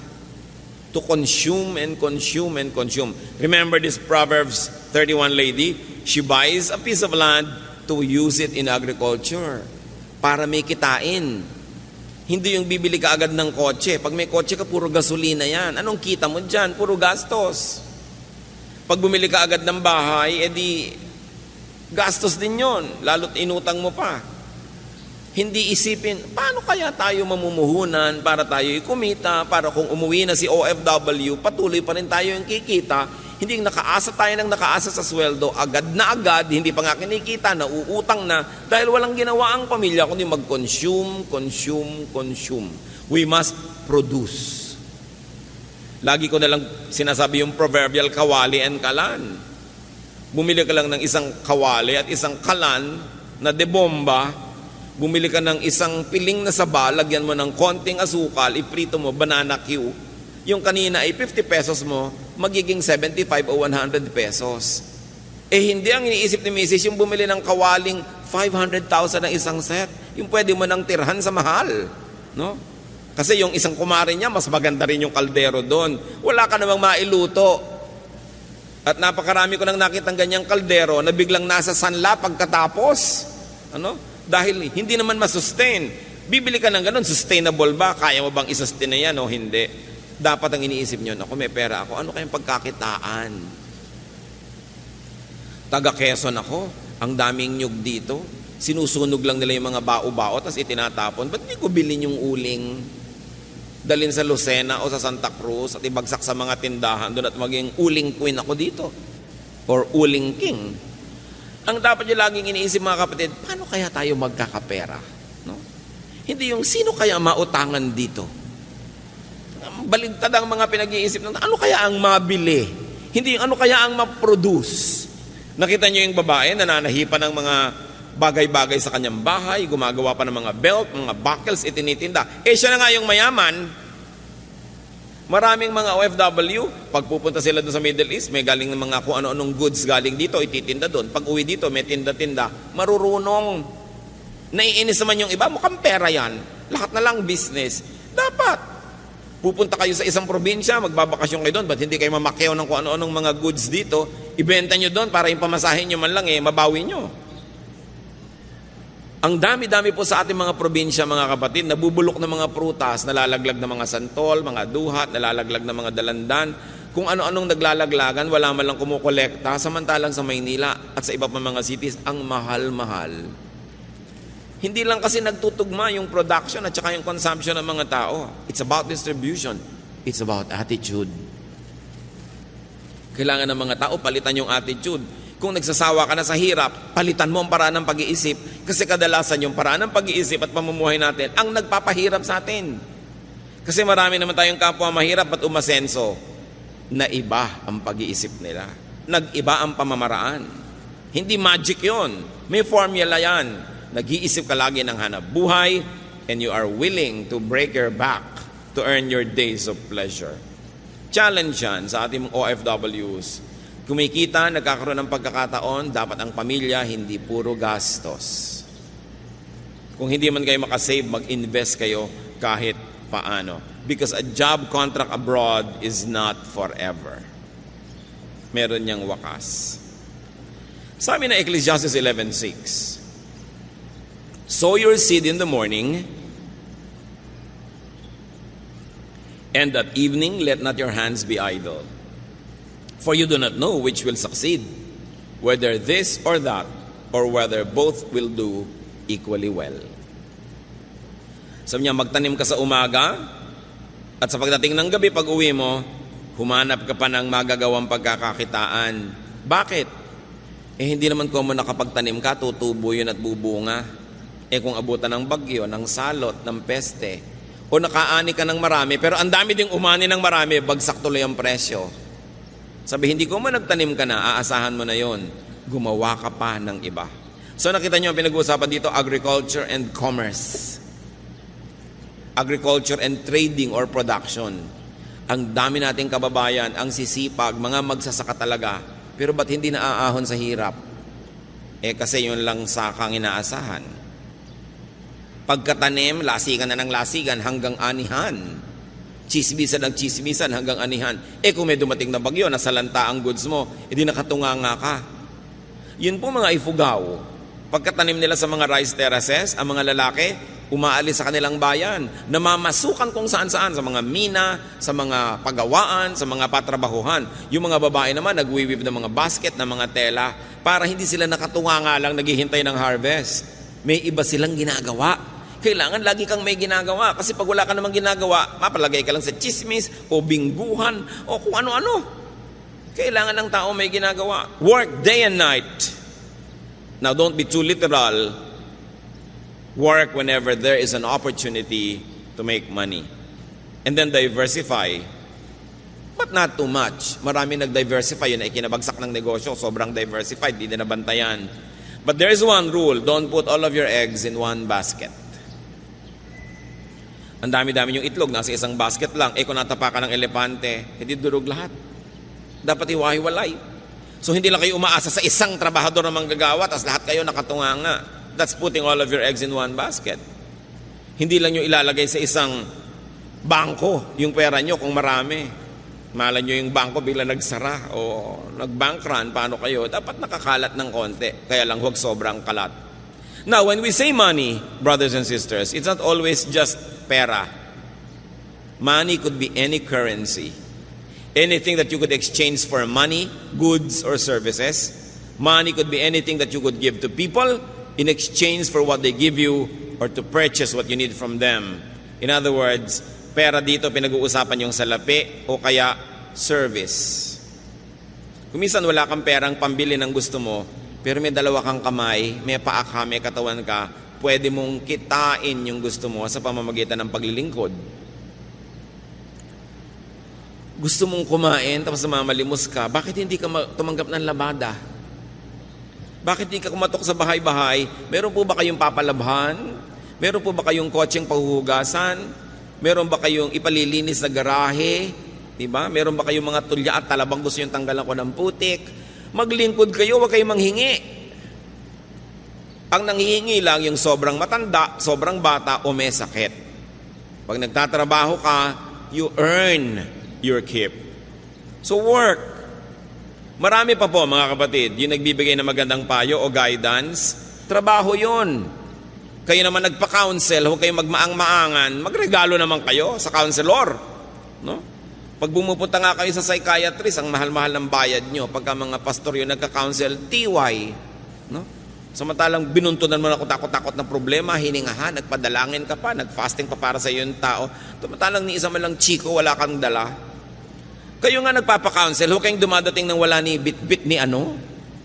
To consume and consume and consume. Remember this Proverbs 31 lady? She buys a piece of land to use it in agriculture para may kitain. Hindi yung bibili ka agad ng kotse. Pag may kotse ka, puro gasolina yan. Anong kita mo dyan? Puro gastos. Pag bumili ka agad ng bahay, edi gastos din yon. Lalo't inutang mo pa. Hindi isipin, paano kaya tayo mamumuhunan para tayo kumita, para kung umuwi na si OFW, patuloy pa rin tayo yung kikita. Hindi nakaasa tayo ng nakaasa sa sweldo, agad na agad, hindi pa nga kinikita, nauutang na, dahil walang ginawa ang pamilya, kundi mag-consume, consume, consume. We must produce. Lagi ko nalang sinasabi yung proverbial kawali and kalan. Bumili ka lang ng isang kawali at isang kalan na debomba, bumili ka ng isang piling na saba, lagyan mo ng konting asukal, iprito mo, banana Q. Yung kanina ay 50 pesos mo, magiging 75 o 100 pesos. Eh hindi ang iniisip ni Mrs. yung bumili ng kawaling 500,000 ng isang set. Yung pwede mo nang tirhan sa mahal. No? Kasi yung isang kumare niya, mas maganda rin yung kaldero doon. Wala ka namang mailuto. At napakarami ko nang nakitang ganyang kaldero na biglang nasa sanla pagkatapos. Ano? Dahil hindi naman masustain. Bibili ka ng ganun, sustainable ba? Kaya mo bang isustain na yan o hindi? Dapat ang iniisip nyo, ako may pera ako, ano kayang pagkakitaan? Taga Quezon ako, ang daming nyug dito. Sinusunog lang nila yung mga bao-bao, tapos itinatapon. Ba't hindi ko bilhin yung uling? Dalhin sa Lucena o sa Santa Cruz at ibagsak sa mga tindahan doon at maging uling queen ako dito. Or uling king. Ang dapat nyo laging iniisip mga kapatid, paano kaya tayo magkakapera? No? Hindi yung sino kaya mautangan dito? Baligtad ang mga pinag-iisip ng ano kaya ang mabili? Hindi yung ano kaya ang ma-produce. Nakita nyo yung babae, nananahipan ng mga bagay-bagay sa kanyang bahay, gumagawa pa ng mga belt, mga buckles, itinitinda. Eh siya na nga yung mayaman. Maraming mga OFW, pag pupunta sila doon sa Middle East, may galing ng mga kung ano-anong goods galing dito, ititinda doon. Pag uwi dito, may tinda-tinda. Marurunong. Naiinis naman yung iba, mukhang pera yan. Lahat na lang business. Dapat. Pupunta kayo sa isang probinsya, magbabakasyon kayo doon, ba't hindi kayo mamakyaw ng kung ano-anong mga goods dito, ibenta nyo doon para yung pamasahin nyo man lang, mabawi nyo. Ang dami-dami po sa ating mga probinsya, mga kapatid, nabubulok ng mga prutas, nalalaglag ng mga santol, mga duhat, nalalaglag ng mga dalandan, kung ano-anong naglalaglagan, wala man lang kumukolekta, samantalang sa Maynila at sa iba pa mga cities, ang mahal-mahal. Hindi lang kasi nagtutugma yung production at saka yung consumption ng mga tao. It's about distribution. It's about attitude. Kailangan ng mga tao palitan yung attitude. Kung nagsasawa ka na sa hirap, palitan mo ang paraan ng pag-iisip. Kasi kadalasan yung paraan ng pag-iisip at pamumuhay natin ang nagpapahirap sa atin. Kasi marami naman tayong kapwa mahirap at umasenso na iba ang pag-iisip nila. Nag-iba ang pamamaraan. Hindi magic yon. May formula yan. Nag-iisip ka lagi ng hanap buhay and you are willing to break your back to earn your days of pleasure. Challenge yan sa ating OFWs. Kumikita, nagkakaroon ng pagkakataon, dapat ang pamilya hindi puro gastos. Kung hindi man kayo makasave, mag-invest kayo kahit paano. Because a job contract abroad is not forever. Meron niyang wakas. Sabi na Ecclesiastes 11:6, sow your seed in the morning, and at evening let not your hands be idle. For you do not know which will succeed, whether this or that, or whether both will do equally well. Sabi niya, magtanim ka sa umaga, at sa pagdating ng gabi, pag uwi mo, humanap ka pa ng magagawang pagkakakitaan. Bakit? Hindi naman kung nakapagtanim ka, tutubo yun at bubunga. Kung abutan ng bagyo, ng salot, ng peste, o nakaani ka ng marami, pero ang dami ding umani ng marami, bagsak tuloy ang presyo. Sabi, hindi ko man nagtanim ka na, aasahan mo na yon, gumawa ka pa ng iba. So nakita nyo ang pinag-uusapan dito, agriculture and commerce. Agriculture and trading or production. Ang dami nating kababayan, ang sisipag, mga magsasaka talaga, pero ba't hindi naaahon sa hirap? Kasi yun lang sakang inaasahan. Pagkatanim, lasigan na ng lasigan hanggang anihan. Chismisan ng chismisan hanggang anihan. Kung may dumating na bagyo, nasalanta ang goods mo, edi nakatunganga ka. Yun po mga ifugaw. Pagkatanim nila sa mga rice terraces, ang mga lalaki, umaalis sa kanilang bayan, namamasukan kung saan-saan, sa mga mina, sa mga pagawaan, sa mga patrabahuhan. Yung mga babae naman, nagwiwib ng mga basket, ng mga tela, para hindi sila nakatunganga lang naghihintay ng harvest. May iba silang ginagawa. Kailangan lagi kang may ginagawa. Kasi pag wala ka namang ginagawa, mapalagay ka lang sa chismis o bingguhan o kung ano-ano. Kailangan ng tao may ginagawa. Work day and night. Now don't be too literal. Work whenever there is an opportunity to make money. And then diversify. But not too much. Marami nag-diversify. Yun ay kinabagsak ng negosyo. Sobrang diversified. Di na nabantayan. But there is one rule. Don't put all of your eggs in one basket. Ang dami-dami yung itlog, nasa isang basket lang. Kung natapakan ng elepante, hindi durog lahat. Dapat iwahiwalay. So hindi lang kayo umaasa sa isang trabahador na manggagawa, tapos lahat kayo nakatunganga. That's putting all of your eggs in one basket. Hindi lang nyo ilalagay sa isang bangko yung pera nyo kung marami. Malay nyo yung bangko bigla nagsara o nag-bank run, paano kayo? Dapat nakakalat ng konti, kaya lang huwag sobrang kalat. Now, when we say money, brothers and sisters, it's not always just pera. Money could be any currency. Anything that you could exchange for money, goods, or services. Money could be anything that you could give to people in exchange for what they give you or to purchase what you need from them. In other words, pera dito pinag-uusapan yung salapi o kaya service. Kung minsan wala kang perang pambili ng gusto mo, pero may dalawa kang kamay, may paa ka, may katawan ka, pwede mong kitain yung gusto mo sa pamamagitan ng paglilingkod. Gusto mong kumain, tapos mamalimos ka, bakit hindi ka tumanggap ng labada? Bakit hindi ka kumatok sa bahay-bahay? Meron po ba kayong papalabhan? Meron po ba kayong kotseng pahuhugasan? Meron ba kayong ipalilinis na garahe? Diba? Meron ba kayong mga tulya at talabang gusto yung tanggalan ko ng putik? Maglingkod kayo, huwag kayong manghingi. Ang nanghihingi lang yung sobrang matanda, sobrang bata o may sakit. Pag nagtatrabaho ka, you earn your keep. So work. Marami pa po mga kapatid, yung nagbibigay ng magandang payo o guidance, trabaho yun. Kayo naman nagpa-counsel, huwag kayong magmaang-maangan, magregalo naman kayo sa counselor. No? Pag bumupunta nga kayo sa psychiatrist, ang mahal-mahal ng bayad nyo. Pagka mga pastor yung nagka-counsel, TY. No? Samantalang binuntunan mo na takot-takot na problema, hiningahan, nagpadalangin ka pa, nag-fasting pa para sa iyo yung tao. Samantalang ni isa man lang chiko, wala kang dala. Kayo nga nagpapa-counsel, huwag kayong dumadating ng wala ni bit-bit ni ano.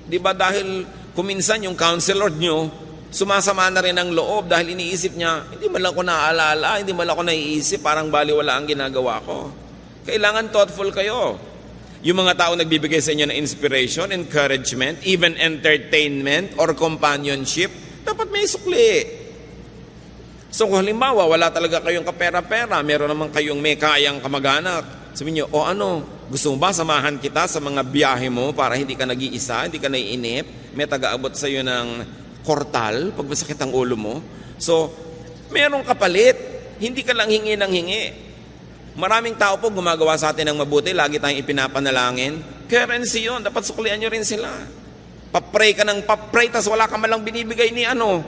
Di ba dahil kuminsan yung counselor nyo, sumasama na rin ang loob dahil iniisip niya, hindi man lang ako naaalala, hindi man lang ako naiisip, parang baliwala ang ginagawa ko. Kailangan thoughtful kayo. Yung mga tao nagbibigay sa inyo ng inspiration, encouragement, even entertainment or companionship, dapat may sukli. So kung halimbawa, wala talaga kayong kapera-pera, meron naman kayong may kayang kamag-anak, sabihin nyo, o ano, gusto mo ba samahan kita sa mga biyahe mo para hindi ka nag-iisa, hindi ka naiinip, may taga-abot sa iyo ng kortal pag masakit ang ulo mo. So, merong kapalit, hindi ka lang hingi ng hingi. Maraming tao po gumagawa sa atin ng mabuti, lagi tayong ipinapanalangin. Currency yun, dapat suklian nyo rin sila. Papray ka ng papray, tas wala ka malang binibigay ni ano.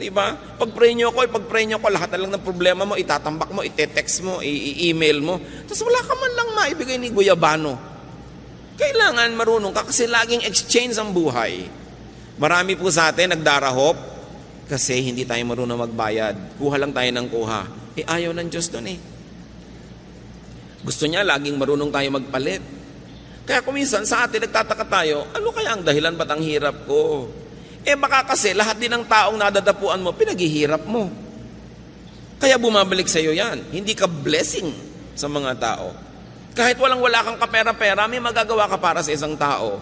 Diba? Pag-pray nyo ako, lahat na lang ng problema mo, itatambak mo, ite-text mo, i-email mo. Tas wala ka man lang maibigay ni Guyabano. Kailangan marunong ka kasi laging exchange ang buhay. Marami po sa atin nagdarahop kasi hindi tayo marunong magbayad. Kuha lang tayo ng kuha. Ayaw ng Diyos doon eh. Gusto niya laging marunong tayo magpalit. Kaya kuminsan sa atin nagtataka tayo, ano kaya ang dahilan ba't ang hirap ko? Baka kasi lahat din ng taong nadadapuan mo, pinaghihirap mo. Kaya bumabalik sa iyo yan. Hindi ka blessing sa mga tao. Kahit wala kang kapera-pera, may magagawa ka para sa isang tao.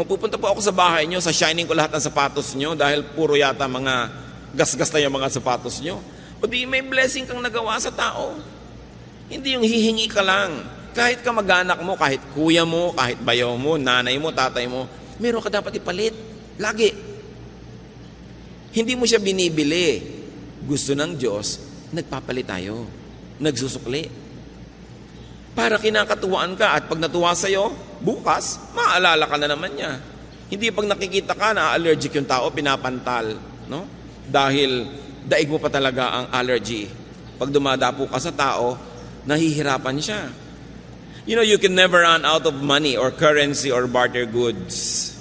Pupunta po ako sa bahay nyo, sa shining ko lahat ng sapatos nyo dahil puro yata mga gasgas na yung mga sapatos nyo. O di may blessing kang nagawa sa tao. Hindi yung hihingi ka lang. Kahit kamag-anak mo, kahit kuya mo, kahit bayaw mo, nanay mo, tatay mo, meron ka dapat ipalit. Lagi. Hindi mo siya binibili. Gusto ng Diyos, nagpapalit tayo. Nagsusukli. Para kinakatuwaan ka at pag natuwa sa'yo, bukas, maaalala ka na naman niya. Hindi pag nakikita ka na allergic yung tao, pinapantal. No? Dahil daig mo pa talaga ang allergy. Pag dumadapo ka sa tao, nahihirapan siya. You know, you can never run out of money or currency or barter goods.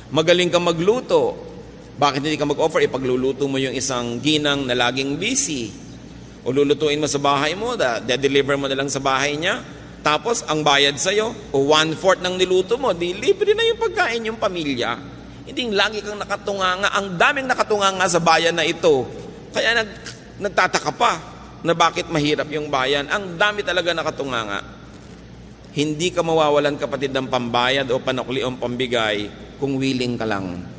Magaling ka magluto. Bakit hindi ka mag-offer? Ipagluluto mo yung isang ginang na laging busy. O lulutuin mo sa bahay mo, de-deliver mo na lang sa bahay niya. Tapos, ang bayad sa'yo, o 1/4 ng niluto mo, di libre na yung pagkain yung pamilya. Hindi lagi kang nakatunganga. Ang daming nakatunganga sa bayan na ito. Kaya nagtataka pa na bakit mahirap yung bayan. Ang dami talaga nakatunganga. Hindi ka mawawalan, kapatid, ng pambayad o panukli o pambigay kung willing ka lang.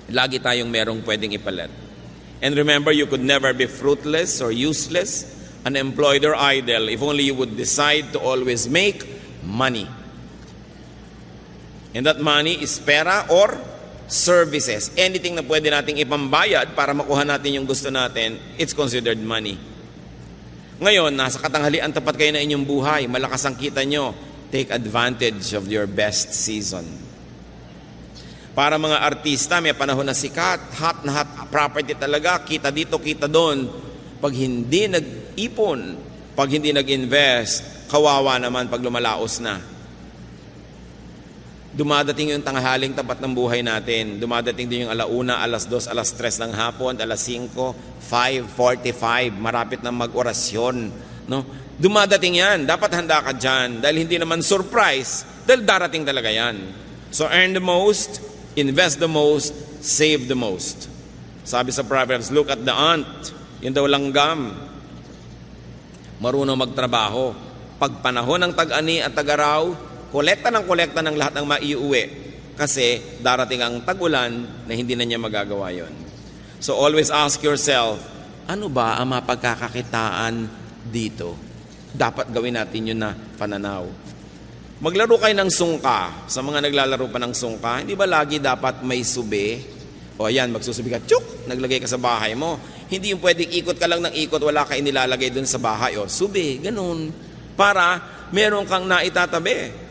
Lagi tayong merong pwedeng ipalit. And remember, you could never be fruitless or useless, unemployed or idle if only you would decide to always make money. And that money is pera or services. Anything na pwede nating ipambayad para makuha natin yung gusto natin, it's considered money. Ngayon, nasa katanghalian, tapat kayo na inyong buhay, malakas ang kita nyo, take advantage of your best season. Para mga artista, may panahon na sikat, hot na hot property talaga, kita dito, kita doon. Pag hindi nag-ipon, pag hindi nag-invest, kawawa naman pag lumalaos na. Dumadating yung tanghaling tapat ng buhay natin. Dumadating din yung 1:00, 2:00, 3:00 ng hapon, 5:00, 5:45, marapit na mag-orasyon. No? Dumadating yan. Dapat handa ka dyan. Dahil hindi naman surprise. Dahil darating talaga yan. So earn the most, invest the most, save the most. Sabi sa Proverbs, look at the ant. Yun daw langgam. Marunong magtrabaho. Pag panahon ng tag-ani at tag-araw, kolekta ng lahat ng maiuwi. Kasi darating ang tag-ulan na hindi na niya magagawa yon. So always ask yourself, ano ba ang mapagkakakitaan dito? Dapat gawin natin yun na pananaw. Maglaro kayo ng sungka. Sa mga naglalaro pa ng sungka, hindi ba lagi dapat may sube? O ayan, magsusubi ka, tsuk, naglagay ka sa bahay mo. Hindi yung pwedeng ikot ka lang ng ikot, wala ka inilalagay dun sa bahay. O sube, ganun. Para meron kang naitatabi.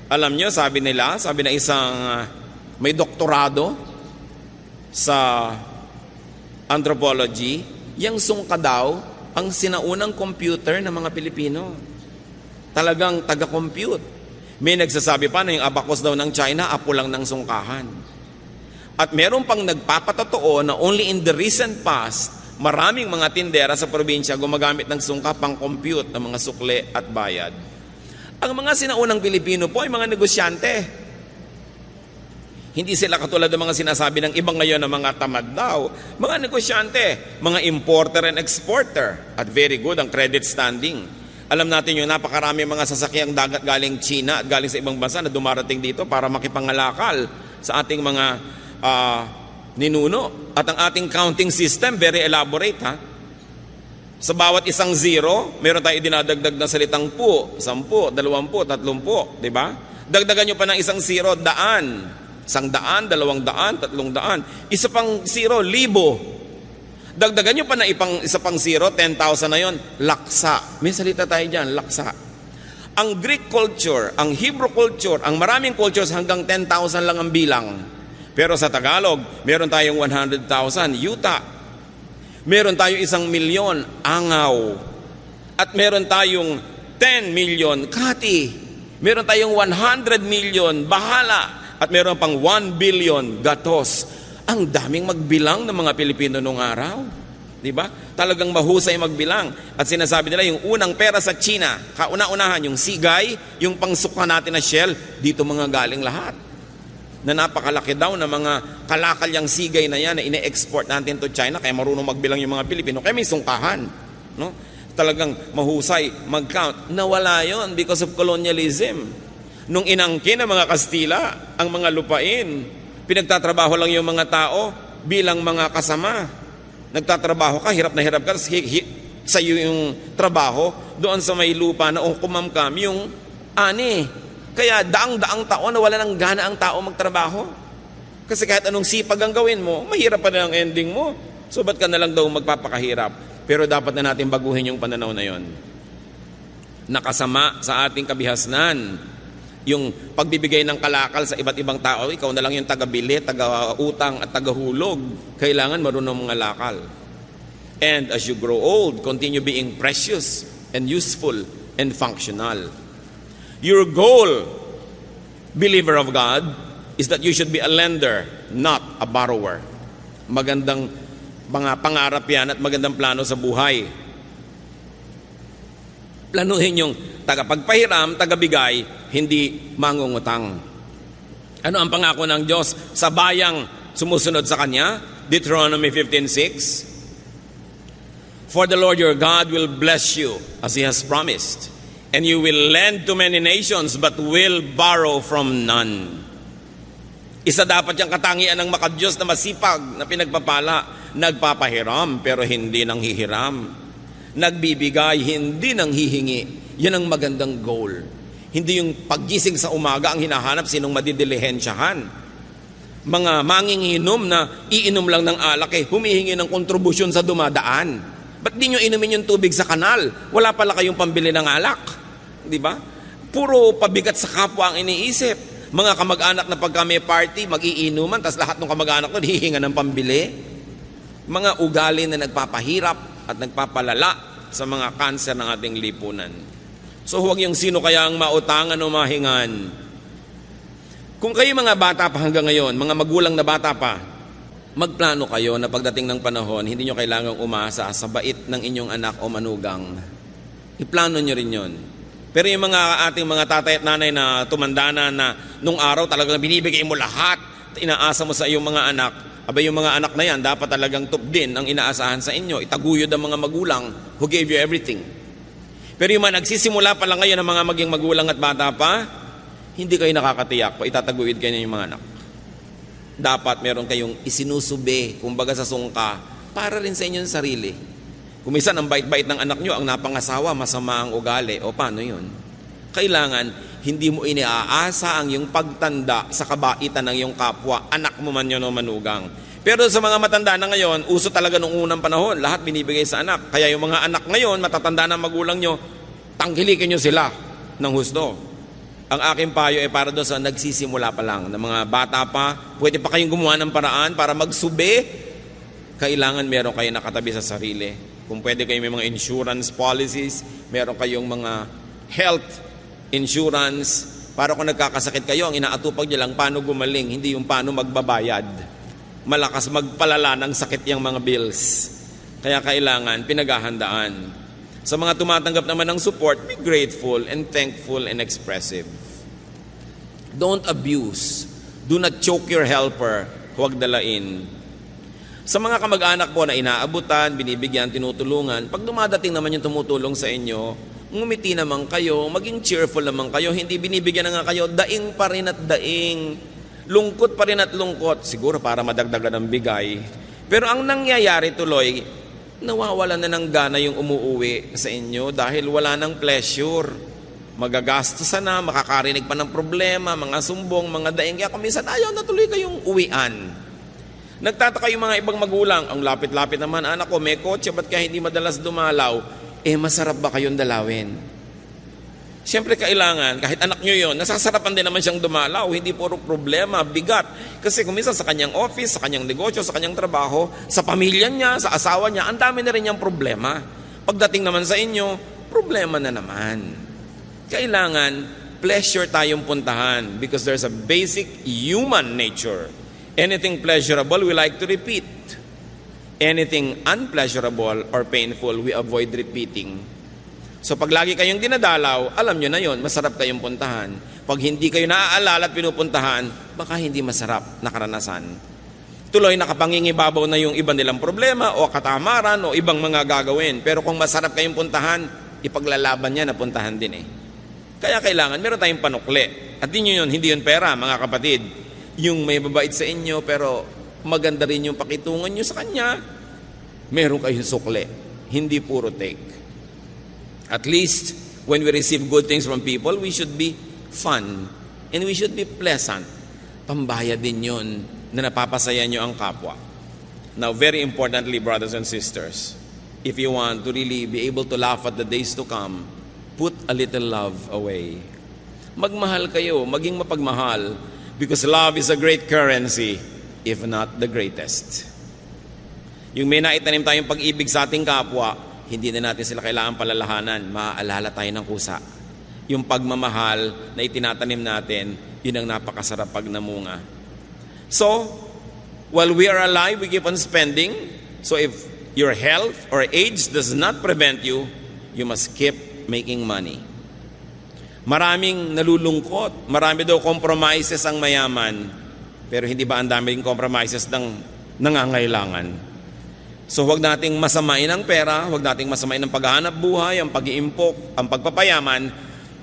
Alam nyo, sabi na isang may doktorado sa anthropology, yung sungka daw, ang sinaunang computer ng mga Pilipino. Talagang taga-compute. May nagsasabi pa na yung abacus daw ng China, apo lang ng sungkahan. At meron pang nagpapatotoo na only in the recent past, maraming mga tindera sa probinsya gumagamit ng sungka pang compute ng mga sukle at bayad. Ang mga sinaunang Pilipino po ay mga negosyante. Hindi sila katulad ng mga sinasabi ng ibang ngayon na mga tamad daw. Mga negosyante, mga importer and exporter. At very good ang credit standing. Alam natin yung napakarami mga sasakyang dagat galing China at galing sa ibang bansa na dumarating dito para makipangalakal sa ating mga ninuno. At ang ating counting system, very elaborate ha. Sa bawat isang zero, meron tayo dinadagdag na salitang po, 10, 20, 30, di ba? Dagdagan nyo pa ng isang zero, daan. 100, 200, 300. Isa pang zero, 1,000. Dagdagan nyo pa na isa pang zero, 10,000 na yon, laksa. May salita tayo dyan, laksa. Ang Greek culture, ang Hebrew culture, ang maraming cultures hanggang 10,000 lang ang bilang. Pero sa Tagalog, meron tayong 100,000, yuta. Meron tayong 1,000,000, angaw. At meron tayong 10 million, kati. Meron tayong 100 million, bahala. At meron pang 1 billion, gatos. Ang daming magbilang ng mga Pilipino nung araw. Di ba? Talagang mahusay magbilang. At sinasabi nila, yung unang pera sa China, kauna-unahan, yung sigay, yung pangsuka natin na shell, dito mga galing lahat. Na napakalaki daw na mga kalakalyang sigay na yan na ine-export natin to China, kaya marunong magbilang yung mga Pilipino, kaya may sungkahan. No? Talagang mahusay mag-count. Nawala yon because of colonialism. Nung inangkin ng mga Kastila, ang mga lupain, pinagtatrabaho lang yung mga tao bilang mga kasama. Nagtatrabaho ka, hirap na hirap ka, sa iyo yung trabaho, doon sa may lupa na kumamkam yung ani. Kaya daang-daang taon na wala nang gana ang tao magtrabaho. Kasi kahit anong sipag ang gawin mo, mahirap pa na ang ending mo. So ba't ka na lang daw magpapakahirap? Pero dapat na natin baguhin yung pananaw na yon. Nakasama sa ating kabihasnan yung pagbibigay ng kalakal sa iba't ibang tao. Ikaw na lang yung taga-bili, taga-utang at taga-hulog. Kailangan marunong mga lakal. And as you grow old, continue being precious and useful and functional. Your goal, believer of God, is that you should be a lender, not a borrower. Magandang mga pangarap yan at magandang plano sa buhay. Planuhin yung tagapagpahiram, tagabigay, hindi mangungutang. Ano ang pangako ng Diyos sa bayang sumusunod sa Kanya? Deuteronomy 15:6. For the Lord your God will bless you as He has promised, and you will lend to many nations but will borrow from none. Isa dapat yung katangian ng makadiyos na masipag na pinagpapala, nagpapahiram pero hindi nang hihiram. Nagbibigay, hindi nang hihingi. Yan ang magandang goal. Hindi yung paggising sa umaga ang hinahanap sinong madidilihensyahan. Mga manginginom na iinom lang ng alak humihingi ng kontribusyon sa dumadaan. Ba't di nyo inumin yung tubig sa kanal? Wala pala kayong pambili ng alak. Di ba? Puro pabigat sa kapwa ang iniisip. Mga kamag-anak na pagka may party, mag-iinuman, tas lahat ng kamag-anak nun hihinga ng pambili. Mga ugali na nagpapahirap at nagpapalala sa mga kanser ng ating lipunan. So huwag yung sino kaya ang mautangan o mahingan. Kung kayo mga bata pa hanggang ngayon, mga magulang na bata pa, magplano kayo na pagdating ng panahon, hindi nyo kailangang umasa sa bait ng inyong anak o manugang. Iplano nyo rin yon. Pero yung mga ating mga tatay at nanay na tumanda na nung araw talagang binibigay mo lahat, inaasa mo sa iyong mga anak, abay yung mga anak na yan, dapat talagang top din ang inaasahan sa inyo. Itaguyod ang mga magulang who gave you everything. Pero yung mga nagsisimula pa lang ngayon ng mga maging magulang at bata pa, hindi kayo nakakatiyak pa, itataguyod kayo yung mga anak. Dapat meron kayong isinusubi, kumbaga sa sungka, para rin sa inyong sarili. Kung minsan ang bait-bait ng anak nyo, ang napangasawa, masama ang ugali, o paano yun? Kailangan, hindi mo iniaasa ang iyong pagtanda sa kabaitan ng iyong kapwa, anak mo man yun o manugang. Pero sa mga matanda na ngayon, uso talaga nung unang panahon, lahat binibigay sa anak. Kaya yung mga anak ngayon, matatanda na magulang nyo, tangkilikin nyo sila ng husto. Ang aking payo ay para doon sa nagsisimula pa lang, na mga bata pa, pwede pa kayong gumawa ng paraan para magsubi. Kailangan meron kayo nakatabi sa sarili. Kung pwede kayo may mga insurance policies, meron kayong mga health insurance, para kung nagkakasakit kayo, ang inaatupag nyo lang paano gumaling, hindi yung paano magbabayad. Malakas magpalala ng sakit yung mga bills. Kaya kailangan pinaghahandaan. Sa mga tumatanggap naman ng support, be grateful and thankful and expressive. Don't abuse. Do not choke your helper. Huwag dalain. Sa mga kamag-anak po na inaabutan, binibigyan, tinutulungan, pag dumadating naman yung tumutulong sa inyo, ngumiti naman kayo, maging cheerful naman kayo, hindi binibigyan na nga kayo, daing pa rin at daing, lungkot pa rin at lungkot, siguro para madagdagan ng bigay. Pero ang nangyayari tuloy, nawawala na ng gana yung umuuwi sa inyo dahil wala ng pleasure. Magagastosan na, makakarinig pa ng problema, mga sumbong, mga daing. Kaya kuminsan ayaw na tuloy kayong uwian. Nagtataka yung mga ibang magulang, ang lapit-lapit naman, anak ko, may kotse, ba't kaya hindi madalas dumalaw? Masarap ba kayong dalawin? Siyempre kailangan, kahit anak nyo yun, nasasarapan din naman siyang dumalaw, hindi puro problema, bigat. Kasi kuminsan sa kanyang office, sa kanyang negosyo, sa kanyang trabaho, sa pamilya niya, sa asawa niya, ang dami na rin niyang problema. Pagdating naman sa inyo, problema na naman. Kailangan, pleasure tayong puntahan because there's a basic human nature. Anything pleasurable, we like to repeat. Anything unpleasurable or painful, we avoid repeating. So pag lagi kayong dinadalaw, alam nyo na yon, masarap kayong puntahan. Pag hindi kayo naaalala at pinupuntahan, baka hindi masarap na karanasan. Tuloy nakapangingibabaw na yung iba nilang problema o katamaran o ibang mga gagawin. Pero kung masarap kayong puntahan, ipaglalaban niya na puntahan din eh. Kaya kailangan, meron tayong panukli. At hindi yun pera, mga kapatid. Yung may babait sa inyo, pero maganda rin yung pakitungan nyo sa kanya. Meron kayong sukli. Hindi puro take. At least, when we receive good things from people, we should be fun. And we should be pleasant. Pambayad din yun na napapasaya nyo ang kapwa. Now, very importantly, brothers and sisters, if you want to really be able to laugh at the days to come, put a little love away. Magmahal kayo, maging mapagmahal, because love is a great currency, if not the greatest. Yung may naitanim tayong pag-ibig sa ating kapwa, hindi na natin sila kailangan palalahanan, maaalala tayo ng kusa. Yung pagmamahal na itinatanim natin, yun ang napakasarap pag namunga. So, while we are alive, we keep on spending. So if your health or age does not prevent you, you must keep making money. Maraming nalulungkot, marami daw compromises ang mayaman, pero hindi ba ang daming compromises ng nangangailangan? So huwag nating masamain ang pera, huwag nating masamain ang paghahanap buhay, ang pag-iimpok, ang pagpapayaman,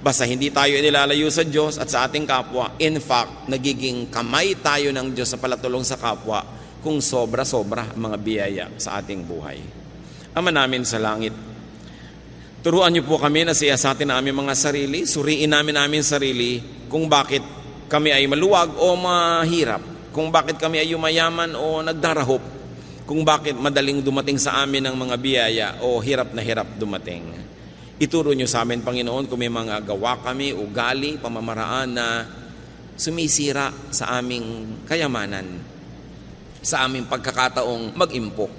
basta hindi tayo inilalayo sa Diyos at sa ating kapwa. In fact, nagiging kamay tayo ng Diyos sa palatulong sa kapwa kung sobra-sobra ang mga biyaya sa ating buhay. Ama namin sa langit, turuan niyo po kami na siyasatin namin mga sarili, suriin namin sarili kung bakit kami ay maluwag o mahirap, kung bakit kami ay yumayaman o nagdarahop, kung bakit madaling dumating sa amin ang mga biyaya o hirap na hirap dumating. Ituro niyo sa amin, Panginoon, kung may mga gawa kami, ugali, pamamaraan na sumisira sa aming kayamanan, sa aming pagkakataong mag-impok.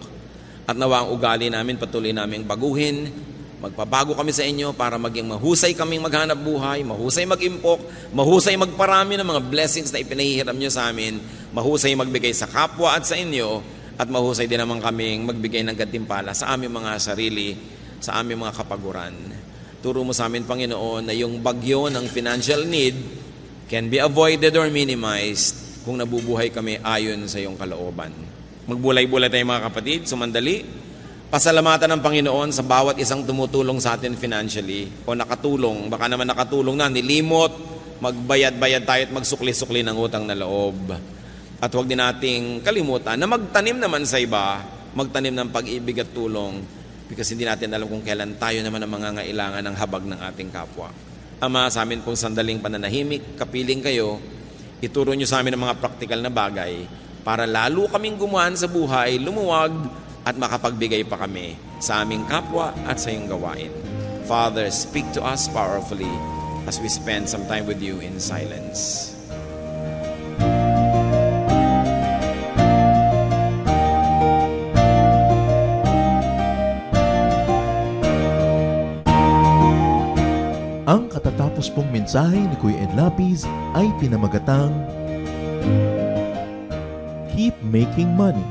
At nawa ang ugali namin patuloy naming baguhin. Magpabago kami sa inyo para maging mahusay kaming maghanap buhay, mahusay mag-impok, mahusay magparami ng mga blessings na ipinahihiram nyo sa amin, mahusay magbigay sa kapwa at sa inyo, at mahusay din naman kaming magbigay ng gantimpala sa aming mga sarili, sa aming mga kapaguran. Turo mo sa amin, Panginoon, na yung bagyo ng financial need can be avoided or minimized kung nabubuhay kami ayon sa iyong kalooban. Magbulay-bulay tayo mga kapatid, sumandali. Pasalamatan ng Panginoon sa bawat isang tumutulong sa atin financially o nakatulong, baka naman nakatulong na, nilimot, magbayad-bayad tayo at magsukli-sukli ng utang na loob. At huwag din nating kalimutan na magtanim naman sa iba, magtanim ng pag-ibig at tulong because hindi natin alam kung kailan tayo naman ang mangangailangan ng habag ng ating kapwa. Ama, sa amin pong sandaling pananahimik, kapiling kayo, ituro nyo sa amin ang mga praktikal na bagay para lalo kaming gumaan sa buhay, lumuwag, at makapagbigay pa kami sa aming kapwa at sa iyong gawain. Father, speak to us powerfully as we spend some time with you in silence. Ang katatapos pong mensahe ni Kuya Ed Lapis ay pinamagatang Keep Making Money.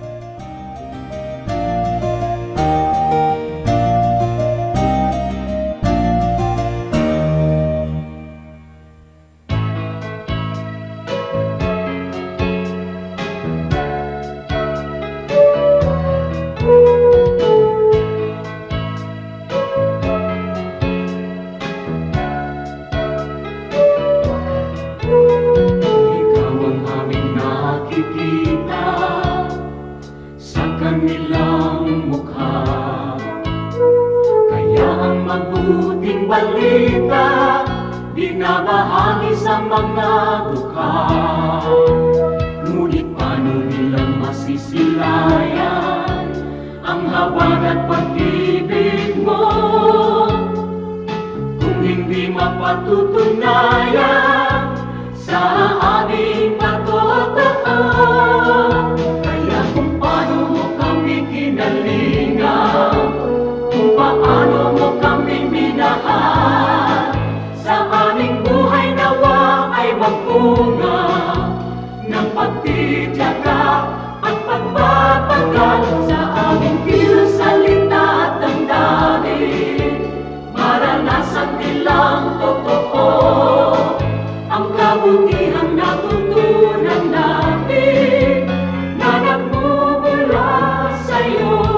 mabuting balita, binabahagi sa mga dukha. Ngunit paano nilang masisilayan ang habag at pag-ibig mo kung hindi mapatutunayan sa aming patotoo? Kaya kung paano mo kami kinalingan, kung paano mo kami minahal, sa aming buhay nawa ay magbunga ng pagtitiyaga at pagpapagal sa aming kilos, salita at damdamin. Maranasan nilang totoo ang kabutihang natutunan namin na nagmumula sa'yo.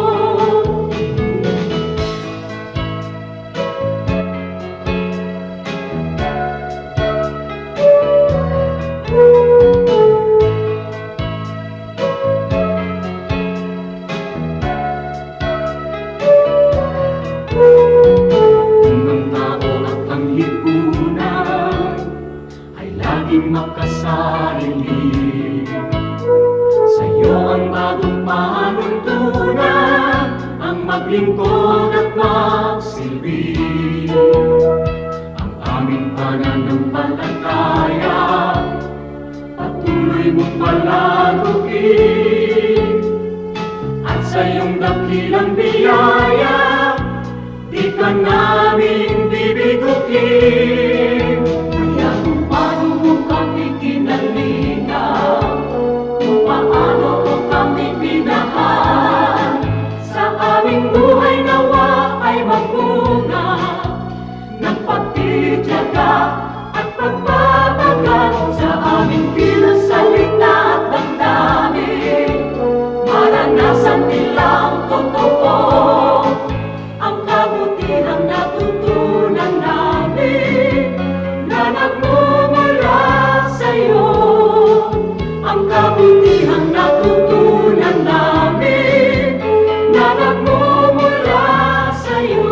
Makasarili sa'yo ang bagong panuntunan, ang maglingkod at magsilbi. Ang aming pananampalataya patuloy mong palaguin, at sa iyong dakilang biyaya di ka namin bibiguin. Kaya kung paano mo kami kinalingan, kung paano mo kami minahal, sa aming buhay nawa ay magbunga ng pagtitiyaga at pagpapagal sa aming kilos, salita at damdamin. Maranasan nilang totoo ang kabutihang natutunan namin na nagmumula sa'yo. Ang kabutihang natutunan namin na nagmumula sa'yo.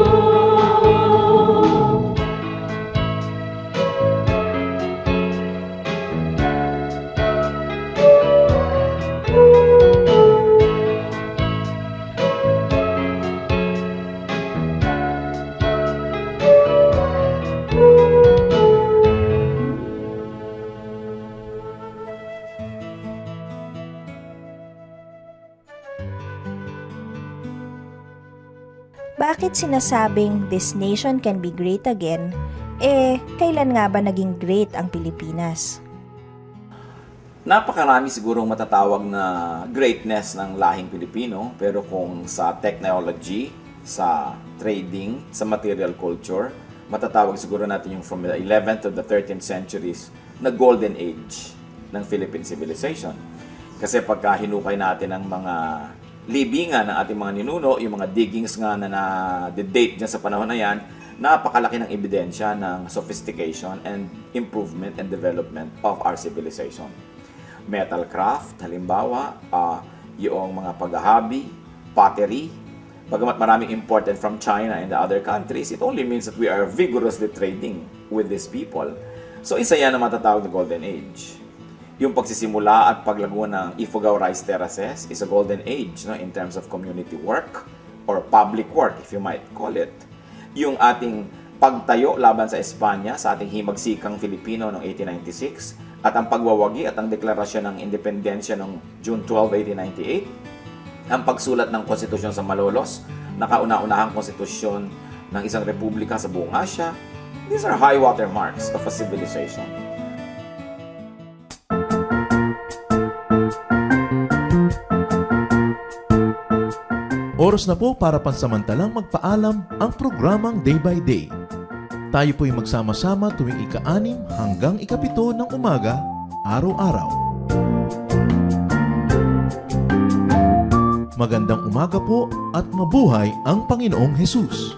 Bakit sinasabing this nation can be great again? Kailan nga ba naging great ang Pilipinas? Napakarami sigurong matatawag na greatness ng lahing Pilipino, pero kung sa technology, sa trading, sa material culture, matatawag siguro natin yung from the 11th to the 13th centuries na golden age ng Philippine civilization. Kasi pagka hinukay natin ang mga libingan ng ating mga ninuno, yung mga diggings nga na na-date dyan sa panahon na yan, napakalaki ng ebidensya ng sophistication and improvement and development of our civilization. Metal craft, halimbawa, yung mga paghahabi, pottery, bagamat maraming imported from China and the other countries, it only means that we are vigorously trading with these people. So isa yan na matatawag na golden age. Yung pagsisimula at paglago ng Ifugao Rice Terraces is a golden age, no, in terms of community work or public work, if you might call it. Yung ating pagtayo laban sa Espanya sa ating himagsikang Filipino noong 1896 at ang pagwawagi at ang deklarasyon ng independensya noong June 12, 1898, ang pagsulat ng konstitusyon sa Malolos, na kauna-unahang konstitusyon ng isang republika sa buong Asya. These are high water marks of a civilization. Oras na po para pansamantalang magpaalam ang programang Day by Day. Tayo po'y magsama-sama tuwing ika-6 hanggang ika-7 ng umaga, araw-araw. Magandang umaga po at mabuhay ang Panginoong Hesus!